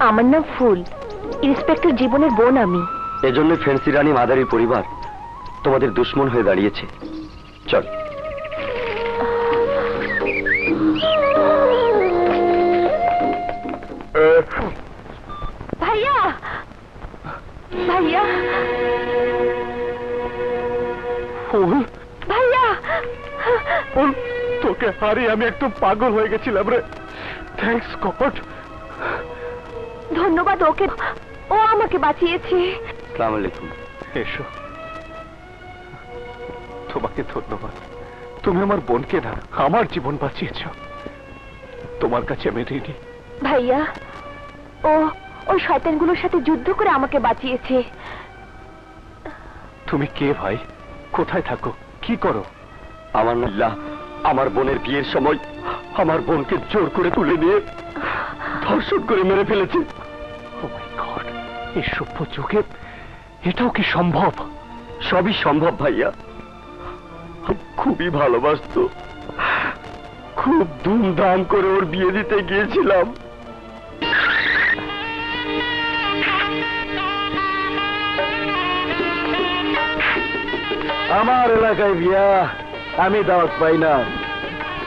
আমার নাম ফুল, ইন্সপেক্টর জীবনের বোন আমি। এজন্য ফেন্সি রানী মাদারির পরিবার তোমাদের দুশ্মন হয়ে দাঁড়িয়েছে। চল। ভাইয়া, ভাইয়া, ফুল, ভাইয়া, ফুল, তোকে হারিয়ে আমি একটু পাগল হয়ে গেছিলাম রে। Thanks god. ধন্যবাদ ওকে, ও আমাকে বাঁচিয়েছে। আসসালামু আলাইকুম। এসো। তোমাকে ধন্যবাদ, তুমি আমার বোনকে না আমার জীবন বাঁচিয়েছ। তোমার কাছে আমি ঋণী। ভাইয়া, ও ওই শয়তানগুলোর সাথে যুদ্ধ করে আমাকে বাঁচিয়েছে। তুমি কে ভাই? কোথায় থাকো? কি করো? আমার নাল্লাহ আমার বোনের বিয়ের সময় আমার বোনকে জোর করে তুলে নিয়ে ধর্ষণ করে মেরে ফেলেছে। ও মাই গড, এই সভ্য যুগে এটাও কি সম্ভব? সবই সম্ভব ভাইয়া। খুবই ভালোবাসতো, খুব ধুমধাম করে ওর বিয়ে দিতে গিয়েছিলাম। আমার এলাকায় বিয়া আমি দাওয়াত পাই না,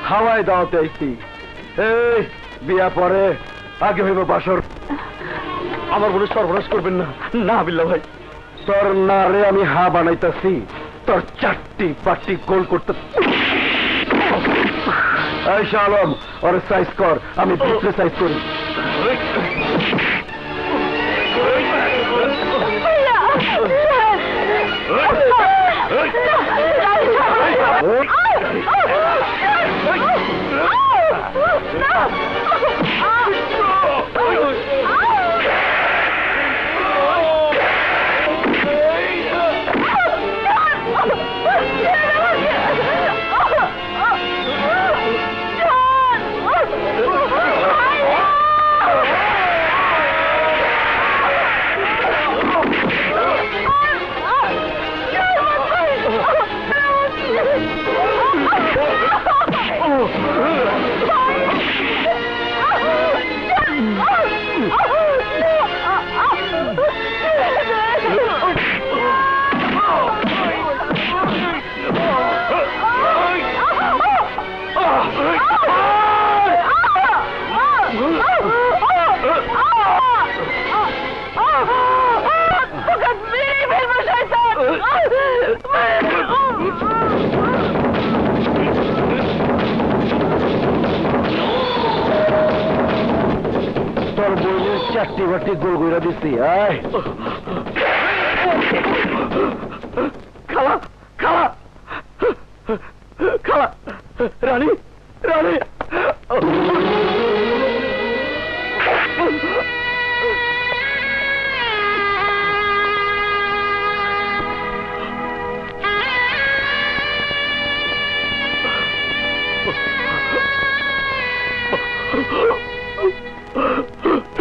হাওয়ায় দাওয়াত আইছি। এই বিয়া পরে, আগে হইব বাসর। আমার বলে সর্বনাশ করবেন না। না বিল্লা ভাই, তোর না রে আমি হা বানাইতাছি, তোর চারটি পাটি গোল করতে। এই শালম, ওর সাইজ কর, আমি ভিতরে সাইজ করি। তোর বইনের চারটি বাটি গোল গইরা দিচ্ছি। আয় খালা, খালা, খালা, রানী, রানী।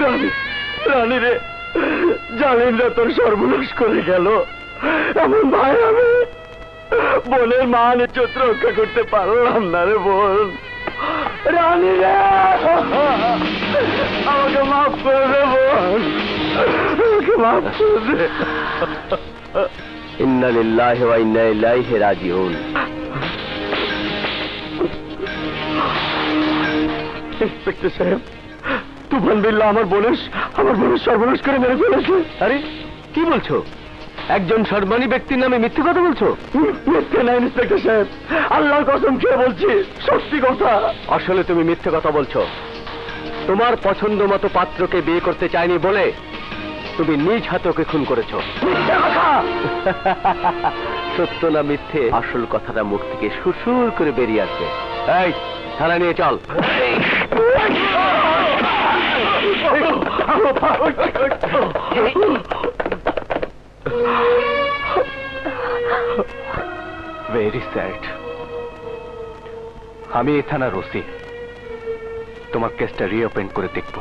রানী, রানী রে, জালিমরা তোর সর্বনাশ করে গেল। এমন ভাই আমি বোনের মান ইজ্জত রক্ষা করতে পারলাম না রে বোন। রানী রে, আমাকে মাফ করে দে বোন, আমাকে মাফ করে দে। ইন্না লিল্লাহি ওয়া ইন্না ইলাইহি রাজিউন। ইন্সপেক্টর সাহেব, তুফান বিল্লা আমার বোনের সর্বনাশ করে মেরে ফেলেছে। আরে কি বলছো? একজন সম্মানী ব্যক্তির নামে মিথ্যে কথা বলছো? মিথ্যে না ইন্সপেক্টর সাহেব, আল্লাহর কসম খেয়ে বলছি, সত্যি কথা। আসলে তুমি মিথ্যে কথা বলছো। তোমার পছন্দ মতো পাত্রকে বিয়ে করতে চাইনি বলে তুমি নিজ হাতে ওকে খুন করেছো। মিথ্যে কথা। সত্য না মিথ্যে, আসল কথাটা মুখ থেকে সুরসুর করে বেরিয়ে আসবে। এই থানা নিয়ে চল। Very sad. আমি এই থানার ওসি, তোমার কেসটা রিওপেন করে দেখব।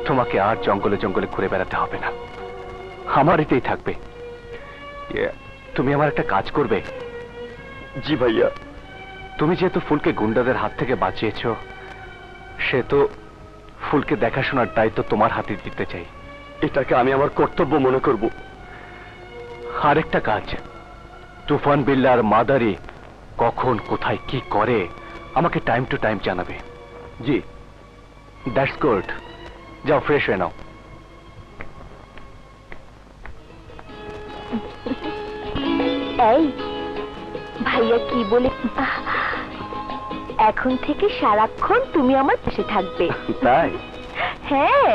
তোমাকে আর জঙ্গলে জঙ্গলে ঘুরে বেড়াতে হবে না, আমার এতেই থাকবে। তুমি আমার একটা কাজ করবে? জি ভাইয়া। তুমি যেহেতু ফুলকে গুন্ডাদের হাত থেকে বাঁচিয়েছ, সে তো ফুলকে দেখাশোনার দায়িত্ব তোমার হাতে দিতে চাই। এটাকে আমি আমার কর্তব্য মনে করব। আরেকটা কাজ, তুফান বিল্লার মাদারি কখন কোথায় কি করে আমাকে টাইম টু টাইম জানাবে। জি, দ্যাটস গুড। যাও ফ্রেশ হয়ে নাও। এই ভাইয়া কি বলে, এখন থেকে সারাক্ষণ তুমি আমার পাশে থাকবে। তাই? হ্যাঁ।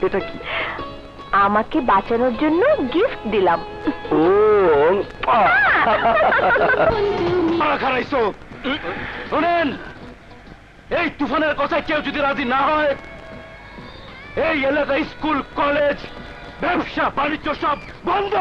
এটা কি? আমাকে বাঁচানোর জন্য গিফট দিলাম। ও শোনেন, এই তুফানের কথায় কেউ যদি রাজি না হয়, এই এলাকায় স্কুল, কলেজ, ব্যবসা বাণিজ্য সব বন্ধ।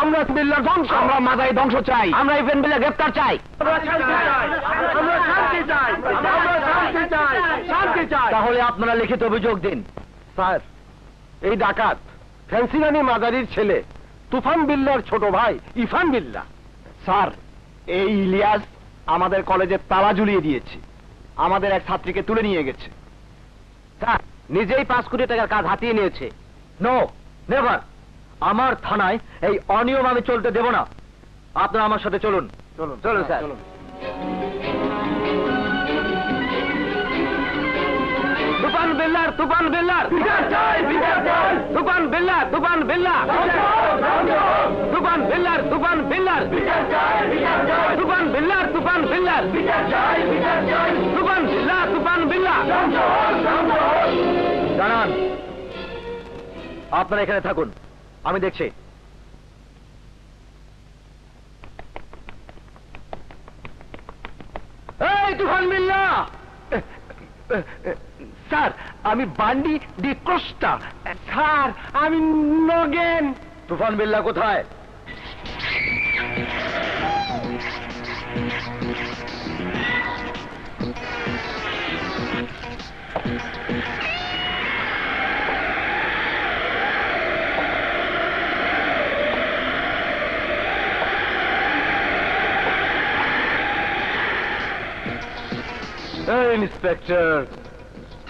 আমরা বিল্লার ধ্বংস, আমরা মাদারি ধ্বংস চাই, আমরা ইভেন বিল্লার গ্রেফতার চাই। তাহলে আপনারা লিখিত অভিযোগ দিন। স্যার, এই ডাকাত ফ্যান্সিরানি মাদারির ছেলে তুফান বিল্লার ছোট ভাই ইরফান বিল্লা। স্যার, এই ইলিয়াস আমাদের কলেজে তালা ঝুলিয়ে দিয়েছে, আমাদের এক ছাত্রীকে তুলে নিয়ে গেছে। স্যার, নিজেই 5 কোটি টাকার কাজ হাতিয়ে নিয়েছে। No, never. আমার থানায় এই অনিয়ম আমি চলতে দেব না। আপনারা আমার সাথে চলুন। চলুন চলুন স্যার। তুফান বিল্লার, তুফান বিল্লার, তুফান বিল্লার, তুফান বিল্লার, তুফান বিল্লার, তুফান বিল্লার, তুফান বিল্লার, তুফান বিল্লার, তুফান বিল্লার, তুফান বিল্লার। জানান, আপনারা এখানে থাকুন, আমি দেখছি। এই তুফান বিল্লা! স্যার, আমি বান্ডি ডি কোস্টা। স্যার, আমি নগেন। তুফান বিল্লা কোথায়? इंस्पेक्टर,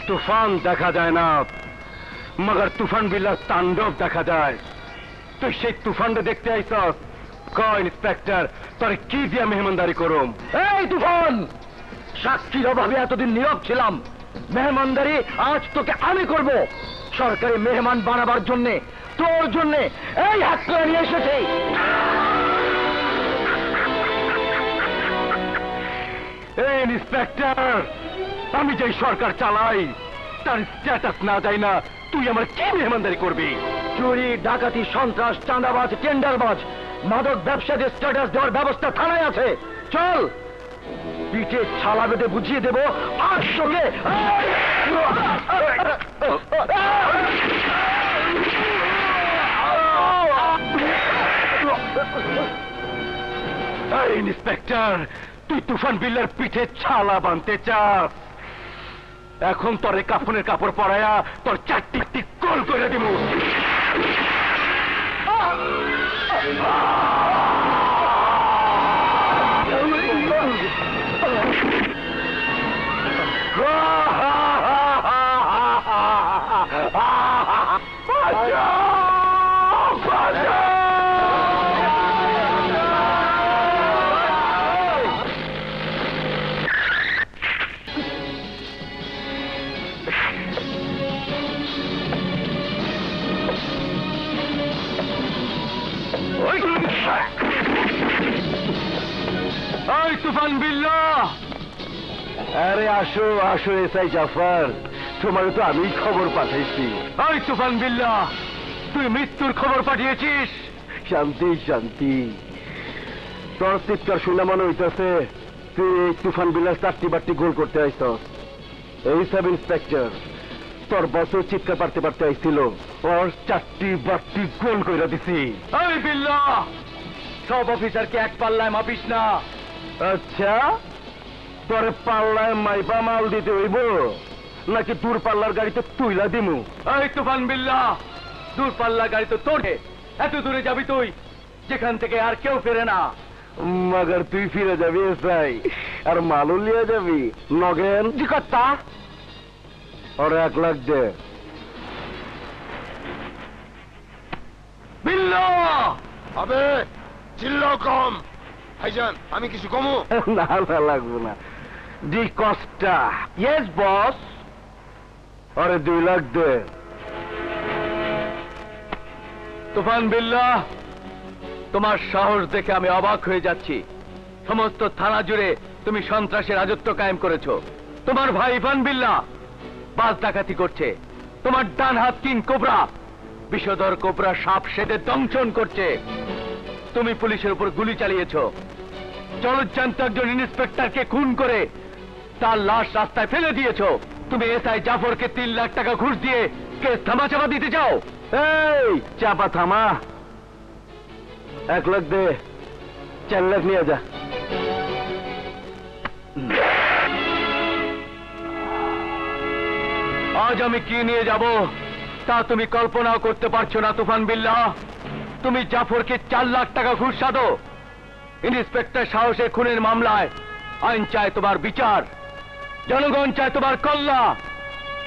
तूफान देखा जाए ना, मगर तूफान बिल्लार तांडव देखा जाए। तो সেই তুফানটা দেখতে আইছস? ক ইন্সপেক্টর, তোর কি দিয়া মেহমানদারি করুম? এই তুফান, সাক্ষীর অভাবে এতদিন নীরব ছিলাম, মেহমানদারি আজ তোকে আমি করব। সরকারি মেহমান বানাবার জন্য, তোর জন্য এই হাত করে নিয়ে এসেছি। এই ইন্সপেক্টর, আমি যে সরকার চালাই তার স্ট্যাটাস না যাই না, তুই আমার কি মেহমানদারি করবি? চুরি, ডাকাতি, সন্ত্রাস, চাঁদাবাজ, টেন্ডারবাজ, মাদক ব্যবসাদের স্ট্যাটাস দেওয়ার ব্যবস্থা থানায় আছে। চল, পিঠে ছালা বেঁধে বুঝিয়ে দেবো আর সঙ্গে। ইন্সপেক্টর, তুই তুফান বিল্লার পিঠে ছালা বাঁধতে চাস? এখন তোর কাফনের কাপড় পরায়া তোর 4টি গোল করে দিব। তুফান বিল্লা! আরে আসো আসো এসআই জাফর, তোমার তো আমি খবর পাঠাইছি। ওই তুফান বিল্লা, তুই মৃত্যুর খবর পাঠিয়েছিস? শান্তি শান্তি, তোর চিৎকার শুনে মনে হইতেছে তুই এই তুফান বিল্লার 4টি গোল করতে আইস। এই সাব ইন্সপেক্টর, তোর বছর চিৎকার পারতে পারতে আইছিল, ওর 4টি গোল করে দিছি। ওই বিল্লা, সব অফিসারকে এক পাল্লায় মাপিস না। আচ্ছা, তোরে পাল্লায় মাইপা মাল দিতে হইব নাকি দূর পাল্লার গাড়িতে তুইলা দিমু? এই তুফান বিল্লাহ, দূর পাল্লার গাড়ি তো তোর, এত দূরে যাবি তুই যেখান থেকে আর কেউ ফেরে না। মগর তুই ফিরে যাবি এসাই, আর মালও লিয়ে যাবি নগেন জিকত্তা। আর 1 লাখ দে। বিল্লাহ আবে চিল্লাও কম। ভাইজান আমি কিছু কমু? না না লাগবে না। ডি কস্টা। Yes boss. আরে 2 লাখ দে। তুফান বিল্লাহ, তোমার সাহস দেখে আমি অবাক হয়ে যাচ্ছি। সমস্ত থানা জুড়ে তুমি সন্ত্রাসের রাজত্ব কায়েম করেছো। তোমার ভাই ইরফান বিল্লাহ বাস ডাকাতি করছে। তোমার ডান হাত কিং কোবরা বিষধর কোবরা সাপ সেদে দংশন করছে। তুমি পুলিশের উপর গুলি চালিয়েছো। জলজ্জান্ত একজন ইন্সপেক্টরকে খুন করে তার লাশ রাস্তায় ফেলে দিয়েছো। তুমি এসআই জাফরকে 3 লাখ টাকা ঘুষ দিয়ে কেস থামাচাপা দিতে চাও। এই চাপা থামা। 1 লাখ দে, 4 লাখ নিয়ে যা। আজ আমি কি নিয়ে যাব তা তুমি কল্পনাও করতে পারছো না তুফান বিল্লাহ। তুমি জাফরকে 4 লাখ টাকা ঘুষ সাধো। ইন্সপেক্টর সাহসের খুনের মামলায় আইন চায় তোমার বিচার, জনগণ চায় তোমার কল্যা,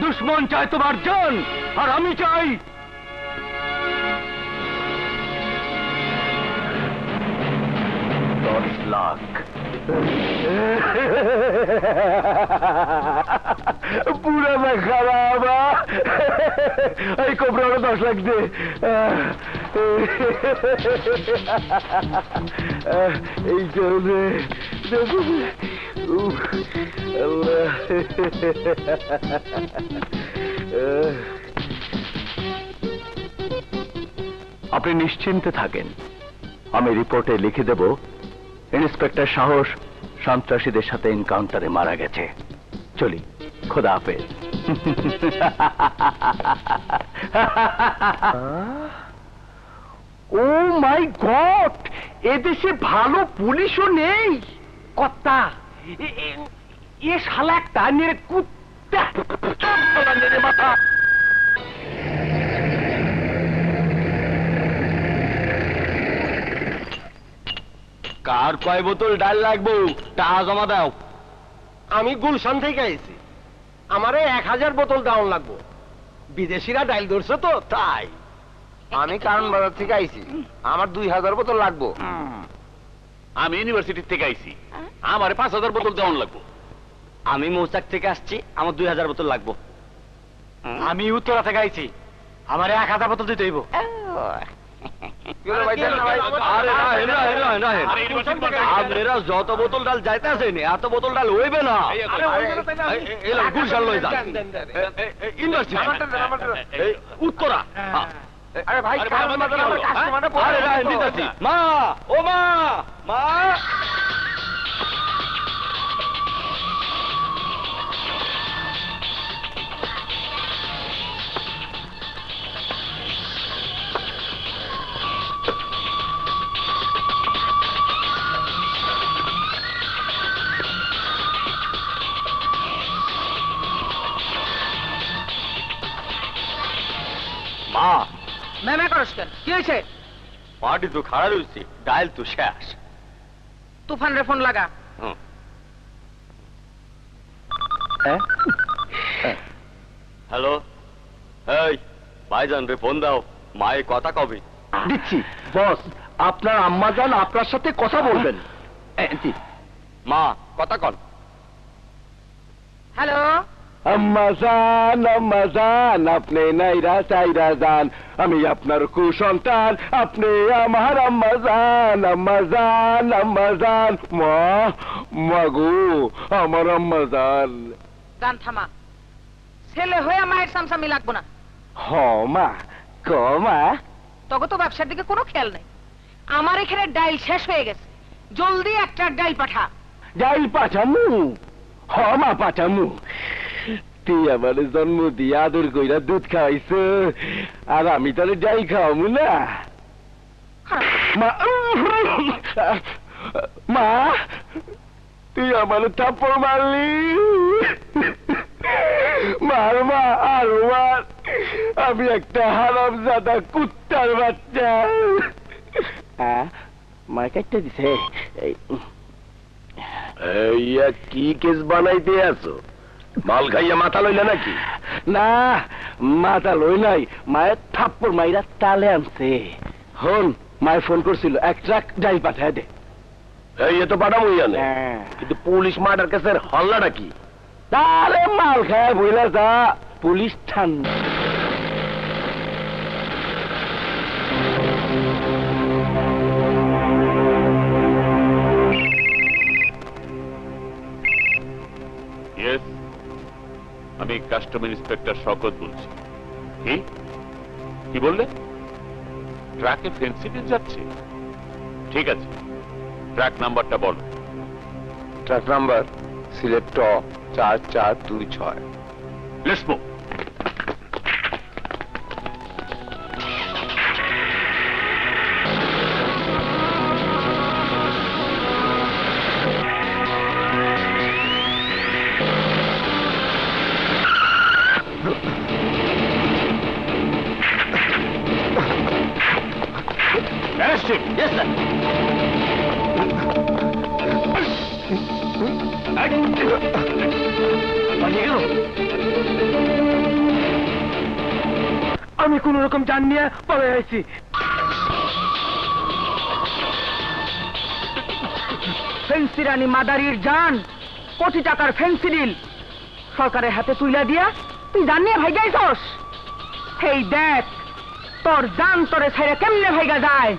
দুশ্মন চায় তোমার জান, আর আমি চাই 10 লাখ। পুরা না খারাপ। এই কোবরা 10 লাখ দে। এই চলে আপনি নিশ্চিন্তে থাকেন। আমি রিপোর্টে লিখে দেব ইন্সপেক্টর সাহস সন্ত্রাসীদের সাথে এনকাউন্টারে মারা গেছে। চলি, খোদা হাফেজ। ও মাই গড, এদেশে ভালো পুলিশও নেই। কর্তা, এ শালা একটা নিয়ে কুত্তা মাথা। কার কয় বোতল ডাল লাগবো টাকা জমা দাও। আমি গুলশান থেকে আইছি, আমারে 1000 বোতল ডাউন লাগবো। বিদেশিরা ডাইল ধরছে তো তাই। আমি কারণ বাজার থেকে আইছি, আমার 2000 বোতল লাগবো। আমি ইউনিভার্সিটি থেকে আইছি, আমার 5000 বোতল ডাউন লাগবো। আমি মৌচাক থেকে আসছি, আমার 2000 বোতল লাগবো। আমি উত্তরা থেকে আইছি, আমারে 1000 বোতল দিতে হইব। আপনারা যত বোতল ডাল যাইতে আসেন এত বোতল ডাল হইবে না। গুলশান লই যান, উত্তরা। আরে ভাই মা, ও মা, মা। মেমে করস কেন? কি হয়েছে? পার্টি তো খারাপ হয়েছে, ডায়াল তো শেষ। তুফান রে ফোন লাগা। হ্যালো, এই ভাইজান রে ফোন দাও, মায়ে কথা কবে। দিচ্ছি বস, আপনার আম্মা জান আপনার সাথে কথা বলবেন। মা কথা কন। হ্যালো, আম্মা জান, আপনি নাইরা চাইরা যান, আমি আপনার কুসন্তান, আপনি আমার আম্মা জান। মা গো, আমার আম্মা জান। গান থামা। ছেলে হয়ে মায়ের সামসামি লাগবো না। হ মা, ক মা। তবে তো ব্যবসার দিকে কোনো খেয়াল নেই। আমার এখানে ডাইল শেষ হয়ে গেছে, জলদি একটা ডাইল পাঠা। যাই পাঠামু। হ মা পাঠামু। তুই আমার জন্ম দিয়ে আদর কইরা দুধ খাওয়াইছ, আর আমি তাহলে যাই খাওয়ামু না। মা, মা, তুই আমার থাপ্পড় মারলি। মারমা আর মার, আমি একটা হারামজাদা কুত্তার বাচ্চা। মার কাটতে দিছে। কি কেস বানাইতে আছো? মাল খাইয়া মাথা লইলে নাকি? না, মাথা লই নাই, মায়ের থাপ্পড় মাইরা তালে আনছে। হন, মায়ের ফোন করছিল, এক ট্রাক ডাইল পাঠায় দে। এই এ তো পাঠামই জানে, কিন্তু পুলিশ মার্ডার কেসের হল্লাটা কি? তারে মাল খায় বইলা যা, পুলিশ ঠান্ডা। আমি কাস্টম ইন্সপেক্টর শওকত বলছি। কি বললে? ট্রাকে ফেন্সিডিল যাচ্ছে? ঠিক আছে, ট্রাক নাম্বারটা বলো। Truck number Sylhet 4426। Let's move. Arrest him! Yes, sir. আমি কোন রকম জান নিয়ে পড়ে আইছি। ফেন্সিরানি মাদারির জান, কোটি টাকার ফেন্সিডিল সরকারের হাতে তুইলা দিয়া তুই জান নিয়ে ভাইগা আইছস। হেই দেখ, তোর জান তোরে ছেড়ে কেমনে ভাইগা যায়।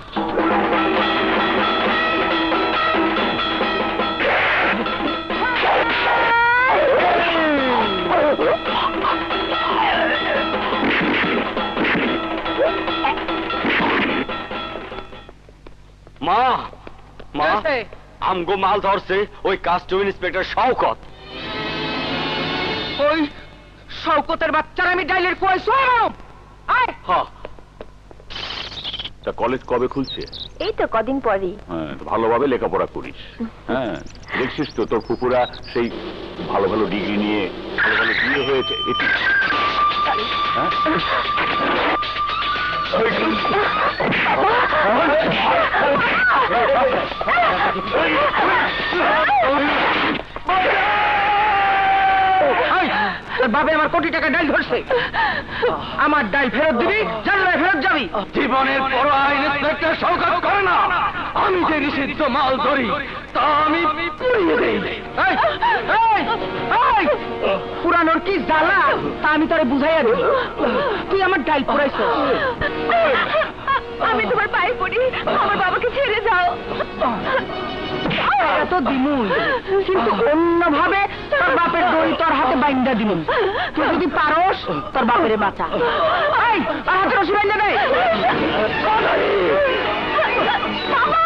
মা, মা, আছে? আমগো মাল ধরছে ওই কাস্টম ইন্সপেক্টর শওকত। ওই শওকতের বাচ্চার আমি ডাইলের কুয়ায় শোয়াবো। আয় হ্যাঁ, তা কলেজ কবে খুলছে? এই তো কদিন পরেই। হ্যাঁ, ভালোভাবে লেখাপড়া করিস। হ্যাঁ, দেখছিস তো তোর ফুপুরা সেই ভালো ভালো ডিগ্রি নিয়ে ভালো ভালো বিয়ে হয়েছে। এটি হ্যাঁ? বাবা আমার কোটি টাকা ডাইল ধরছে, আমার ডাইল ফেরত দিবি, জানলায় ফেরত যাবি। জীবনের বড় আইন ইন্সপেক্টর শওকত করে না। আমি যে নিষিদ্ধ মাল ধরি তা আমি পুড়িয়ে দেই। এই, এই, এই, পুরানোর কি জ্বালা তা আমি তোরে বুঝাইয়া দিই। তুই আমার ডাইল পুরাইছ। আমি তোমার পায়ে পড়ি, আমার বাবাকে ছেড়ে যাও। এত দিমুন, কিন্তু অন্যভাবে তোর বাপের দড়ি তোর হাতে বাইন্দা দিমুন। তুই যদি পারস তোর বাপের বাঁচা। এই, আর হাতে রশি বাইন্দা দে। বাবা!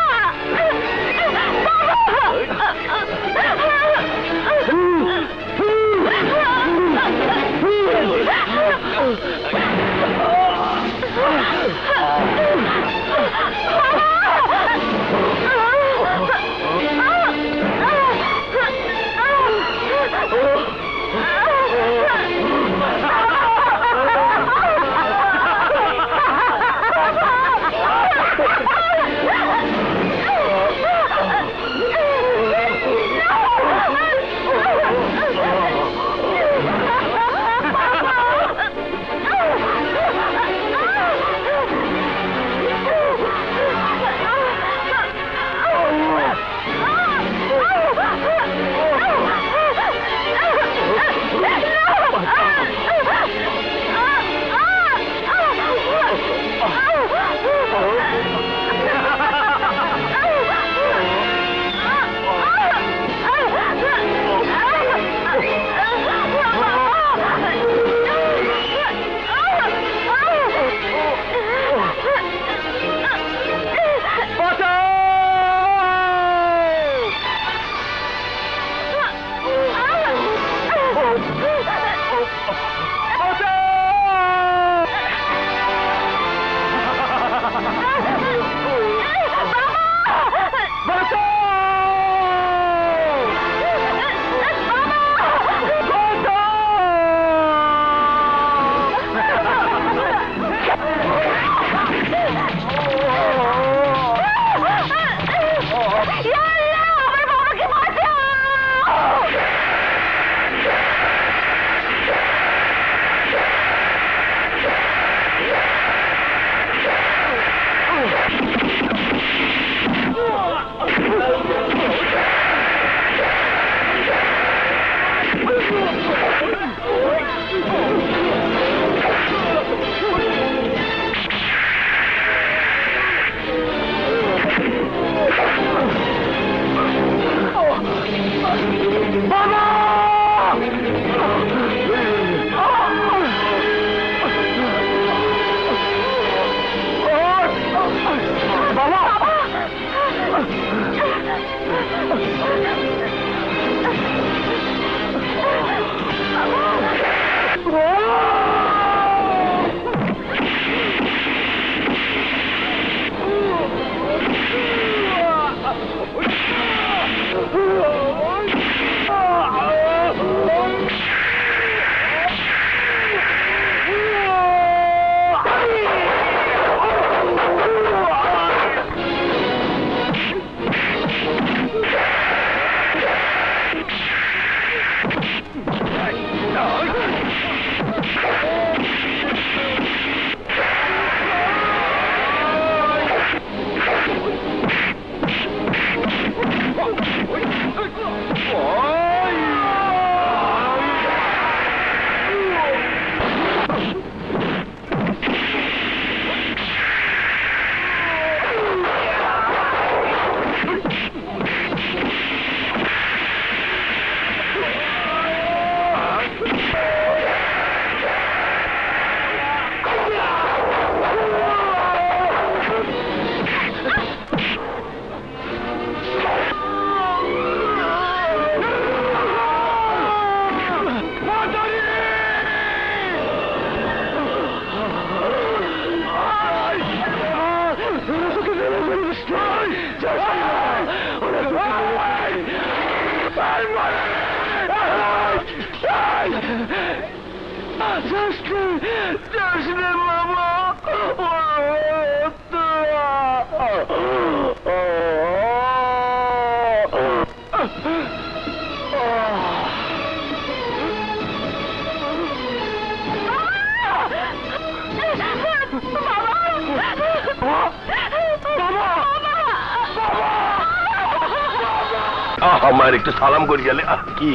আমার একটু সালাম করি গেলে কি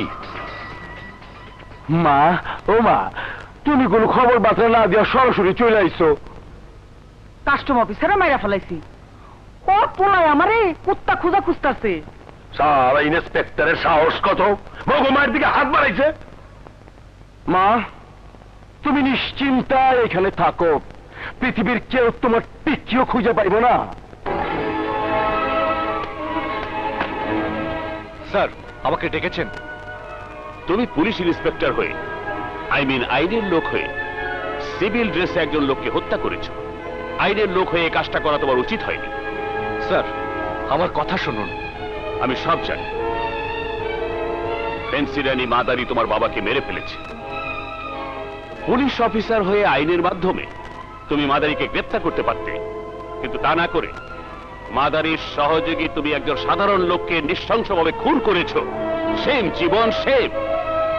মা, ও মা, তুমি কোনো খবর বার্তা না দিয়া সরাসরি চলে আইছো। কাস্টম অফিসারে মাইরা ফেলাইছি। ও পোলাই আমারে কুত্তা খুঁজা খুঁজতাছে। সারা ইন্সপেক্টরের সাহস কত, ভগবানের দিকে হাত বাড়াইছে। মা, তুমি নিশ্চিন্তায় এখানে থাকো, পৃথিবীর কেউ তোমার টিকিও খুঁজে পাইব না। স্যার, আমাকে ডেকেছেন? তুমি পুলিশ ইন্সপেক্টর হয়ে, আইনের লোক হয়ে, সিভিল ড্রেসে একজন লোককে হত্যা করেছো। আইনের লোক হয়ে এই কাজটা করা তোমার উচিত হয়নি। স্যার, আমার কথা শুনুন। আমি সব জানি। ফেন্সি রানী মাদারি তোমার বাবাকে মেরে ফেলেছে। পুলিশ অফিসার হয়ে আইনের মাধ্যমে তুমি মাদারিকে গ্রেপ্তার করতে পারতে, কিন্তু তা না করে মাদারির সহযোগী তুমি একজন সাধারণ লোককে নৃশংসভাবে খুন করেছো। সেম জীবন, সেম।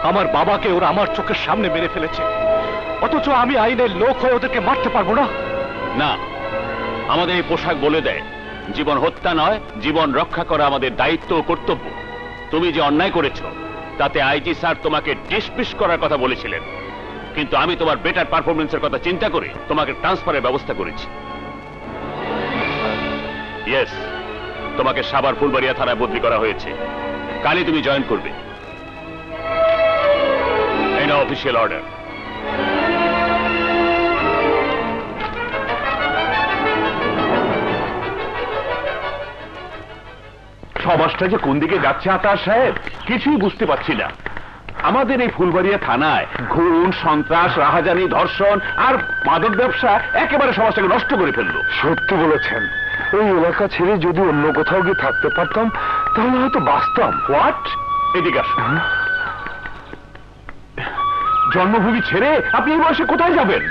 আমার বাবাকে ওরা আমার চোখের সামনে মেরে ফেলেছে, অথচ আমি আইনের লোক হয়ে ওদেরকে মারতে পারবো না। না, আমাদের এই পোশাক বলে দেয় জীবন হত্যা নয়, জীবন রক্ষা করা আমাদের দায়িত্ব ও কর্তব্য। তুমি যে অন্যায় করেছো তাতে আইজি স্যার তোমাকে ডিসমিস করার কথা বলেছিলেন, কিন্তু আমি তোমার বেটার পারফরমেন্সের কথা চিন্তা করে তোমাকে ট্রান্সফারের ব্যবস্থা করেছি। ইয়েস, তোমাকে সাভার ফুলবাড়িয়া থানায় বদলি করা হয়েছে। কালই তুমি জয়েন করবে। এই নাও অফিসিয়াল অর্ডার। সমাজটা যে কোন দিকে যাচ্ছে আতার সাহেব, কিছুই বুঝতে পারছি না। আমাদের এই ফুলবাড়িয়া থানায় খুন, সন্ত্রাস, রাহাজানি, ধর্ষণ আর মাদক ব্যবসা একেবারে সমাজটাকে নষ্ট করে ফেললো। সত্যি বলেছেন, ওই এলাকা ছেড়ে যদি অন্য কোথাও গিয়ে থাকতে পারতাম তাহলে হয়তো বাঁচতাম। হোয়াট? এদিকে আসুন। জন্মভূমি ছেড়ে আপনি এই বয়সে কোথায় যাবেন?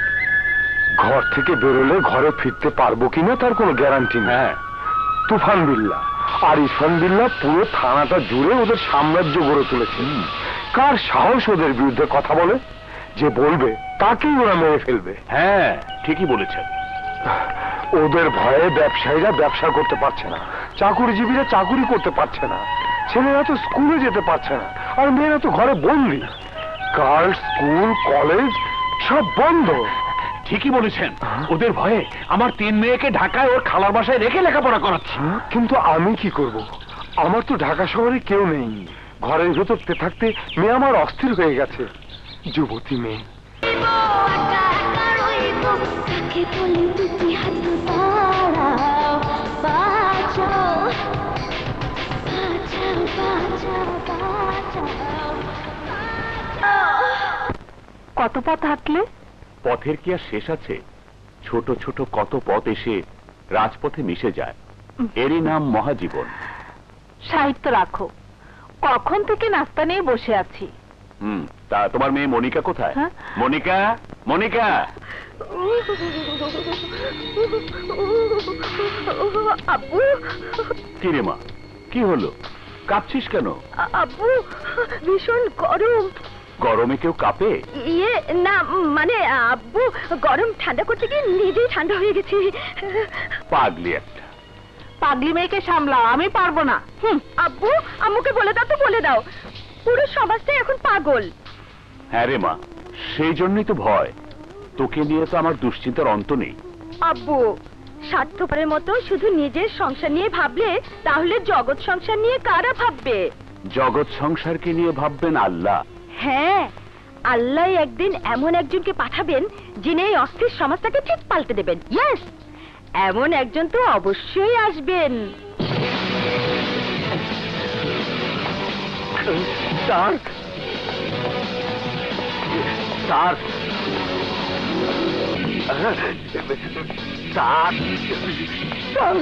ঘর থেকে বেরোলে ঘরে ফিরতে পারবো কিনা তার কোনো গ্যারান্টি নেই। হ্যাঁ, তুফান বিল্লা আর ইরফান বিল্লা পুরো থানাটা জুড়ে ওদের সাম্রাজ্য গড়ে তুলেছে। কার সাহস ওদের বিরুদ্ধে কথা বলে? যে বলবে তাকেই ওরা মেরে ফেলবে। হ্যাঁ, ঠিকই বলেছেন। ওদের ভয়ে ব্যবসায়ীরা ব্যবসা করতে পারছে না, চাকুরিজীবীরা চাকুরি করতে পারছে না, ছেলেরা তো স্কুলে যেতে পারছে না, আর মেয়েরা তো ঘরে বন্দি। গার্লস স্কুল, কলেজ সব বন্ধ। ঠিকই বলেছেন, ওদের ভয়ে আমার 3 মেয়েকে ঢাকায় ওর খালার বাসায় রেখে লেখাপড়া করাচ্ছি। কিন্তু আমি কি করব? আমার তো ঢাকা শহরে কেউ নেই। ঘরের ভেতর থাকতে মেয়ে আমার অস্থির হয়ে গেছে। যুবতী মেয়ে। কত পথ হাঁটলে? পথের কি আর শেষ আছে? ছোট ছোট কত পথ এসে রাজপথে মিশে যায়, এরই নাম মহাজীবন। সাহিত্য রাখো, কখন থেকে নাস্তা নিয়ে বসে আছি। তা তোমার মেয়ে মনিকা কোথায়? হ্যাঁ? মনিকা, মনিকা। আব্বু, কি রে মা, কি হলো? কাঁপছিস কেন? আব্বু ভীষণ গরম। গরমে কেউ কাঁপে? ইয়ে না, মানে আব্বু গরম ঠান্ডা করতে গিয়ে নিজেই ঠান্ডা হয়ে গেছি। পাগলি একটা। পাগলি মেয়েকে সামলাও, আমি পারবো না। আব্বু, আম্মুকে বলে দাও তো, বলে দাও, পুরো সমাজটাই এখন পাগল। হ্যাঁ রে মা, সেই জন্যই তো ভয়। তোকে নিয়ে তো আমার দুশ্চিন্তার অন্ত নেই। আব্বু, স্বার্থপরের মতো শুধু নিজের সংসার নিয়ে ভাবলে তাহলে জগৎ সংসার নিয়ে কারা ভাববে? জগৎ সংসারকে নিয়ে ভাববেন আল্লাহ। হ্যাঁ, আল্লাহ একদিন এমন একজনকে পাঠাবেন যিনি এই অস্থির সমাজটাকে ঠিক পাল্টে দেবেন। ইয়েস, এমন একজন তো অবশ্যই আসবেন। Sir, sir, sir, sir.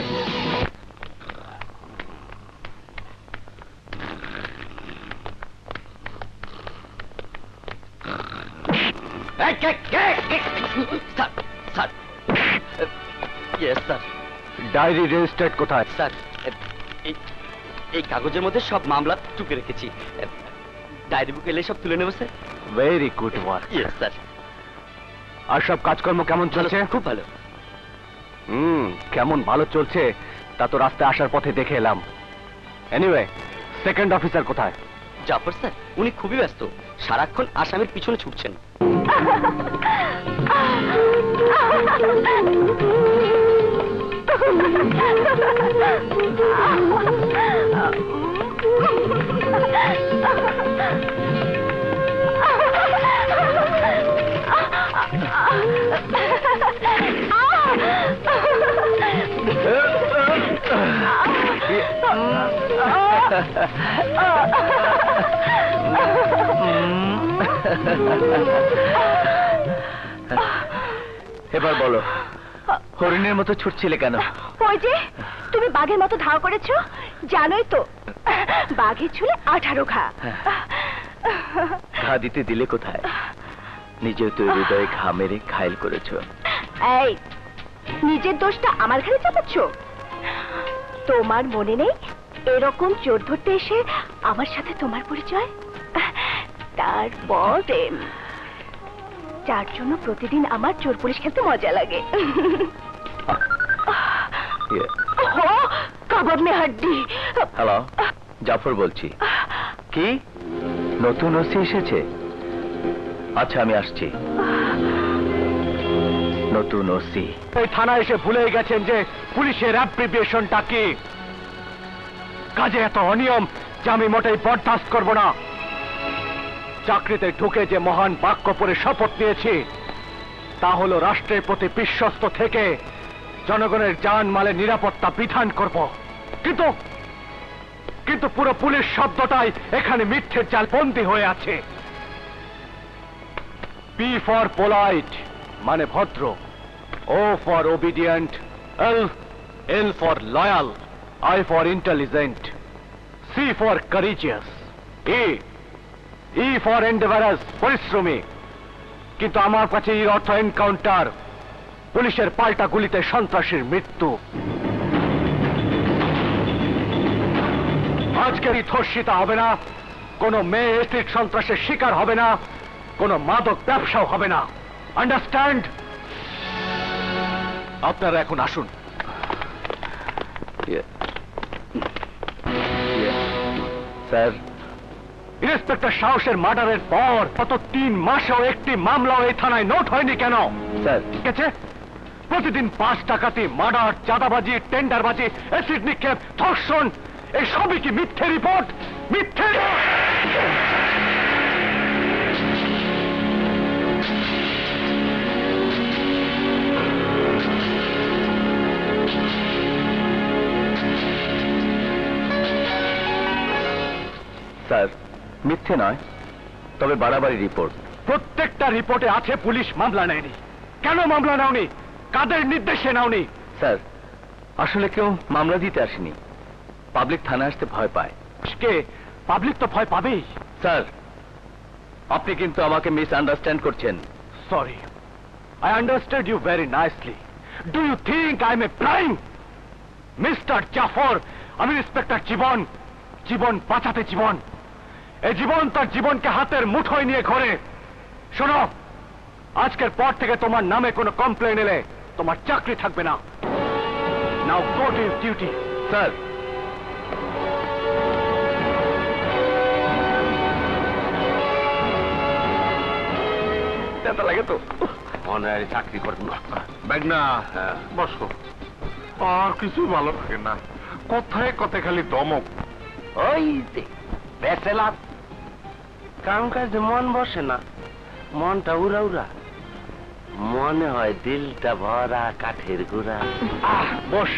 Sir sir yes sir diary registered কোথায়? স্যার এই কাগজের মধ্যে সব মামলা টুকে রেখেছি। ডায়েরি বুক এলে সব তুলে নেবো sir. Very good work. Yes sir. আর সব কাজকর্ম কেমন চলছে? খুব ভালো। কেমন ভালো চলছে তা তো রাস্তায় আসার পথে দেখে এলাম। এনিওয়ে, সেকেন্ড অফিসার কোথায়? জাফর স্যার, উনি খুবই ব্যস্ত, সারাক্ষণ আসামির পিছনে ছুটছেন। এবার বলো, হরিণের মতো ছুটছিলে কেন? ওই যে তুমি বাঘের মতো ধাওয়া করেছো, জানোই তো বাঘের চুলে 18 ঘা। ঘা দিতে দিলে কোথায়? নিজেও তো হৃদয়ে ঘা মেরে ঘায়ল করেছো। এই নিজের দোষটা আমার ঘাড়ে চাপাচ্ছ? তোমার মনে নেই এরকম চোর ধরতে এসে আমার সাথে তোমার পরিচয়? তারপর যার জন্য প্রতিদিন আমার চোর পুলিশ খেলতে মজা লাগে। কাবাব মে হাড্ডি। হ্যালো, জাফর বলছি। কি নতুন ওসি এসেছে? আচ্ছা, আমি আসছি। নতুন ওসি এই থানায় এসে ভুলে গেছেন যে পুলিশের অ্যাপ্রিভিয়েশনটা কি। কাজে এত অনিয়ম যে আমি মোটেই বরদাস্ত করব না। চাকরিতে ঢুকে যে মহান বাক্য পরে শপথ নিয়েছি তা হলো রাষ্ট্রের প্রতি বিশ্বস্ত থেকে জনগণের জানমালের নিরাপত্তা বিধান করব। কিন্তু পুরো পুলিশ শব্দটাই এখানে মিথ্যের জাল বন্দী হয়ে আছে। পি ফর পোলাইট মানে ভদ্র, O for obedient, L for loyal, I for intelligent, C for courageous, E for endeavourous পরিশ্রমী। কিন্তু আমার কাছে এর অর্থ এনকাউন্টার, পুলিশের পাল্টা গুলিতে সন্ত্রাসীর মৃত্যু। আজকের এই ধর্ষিতা হবে না, কোন মেয়ে এসিড সন্ত্রাসের শিকার হবে না, কোন মাদক ব্যবসাও হবে না। আন্ডারস্ট্যান্ড? আপনারা এখন আসুন। স্যার, ইন্সপেক্টর সাহসের মার্ডারের পর গত 3 মাসেও একটি মামলাও এই থানায় নোট হয়নি কেন? স্যার, ঠিক আছে, প্রতিদিন 5 ডাকাতি, মার্ডার, চাঁদাবাজি, টেন্ডারবাজি, অ্যাসিড নিক্ষেপ, ধর্ষণ, এই সবই কি মিথ্যে রিপোর্ট? মিথ্যে। স্যার, মিথ্যে নয়, তবে বাড়াবাড়ি রিপোর্ট। প্রত্যেকটা রিপোর্টে আছে পুলিশ মামলা নেয়নি। কেন মামলা নাওনি? কাদের নির্দেশে নাওনি? স্যার, আসলে কেউ মামলা দিতে আসেনি, পাবলিক থানায় আসতে ভয় পায়। পাবলিক তো ভয় পাবেই। স্যার, আপনি কিন্তু আমাকে মিস আন্ডারস্ট্যান্ড করছেন। Sorry, I understand you very nicely. Do you think I am a crime? Mister Jafar, আমি ইন্সপেক্টর জীবন, জীবন বাঁচাতে জীবন। এই জীবন তার জীবনকে হাতের মুঠোয় নিয়ে ঘোরে। শোনো, আজকের পর থেকে তোমার নামে কোনো কমপ্লেন এলে তোমার চাকরি থাকবে না। Now go to your duty. Sir, লাগে তো মনে হয় চাকরি করবো না। মেঘনা, বসো। আর কিছু ভালো লাগে না, কথায় কথায় খালি দমক। ওই যে বেচেলাম, কাম কাজে মন বসে না, মনটা উড়া উড়া, মনে হয় দিলটা ভরা কাঠের গুড়া। বস,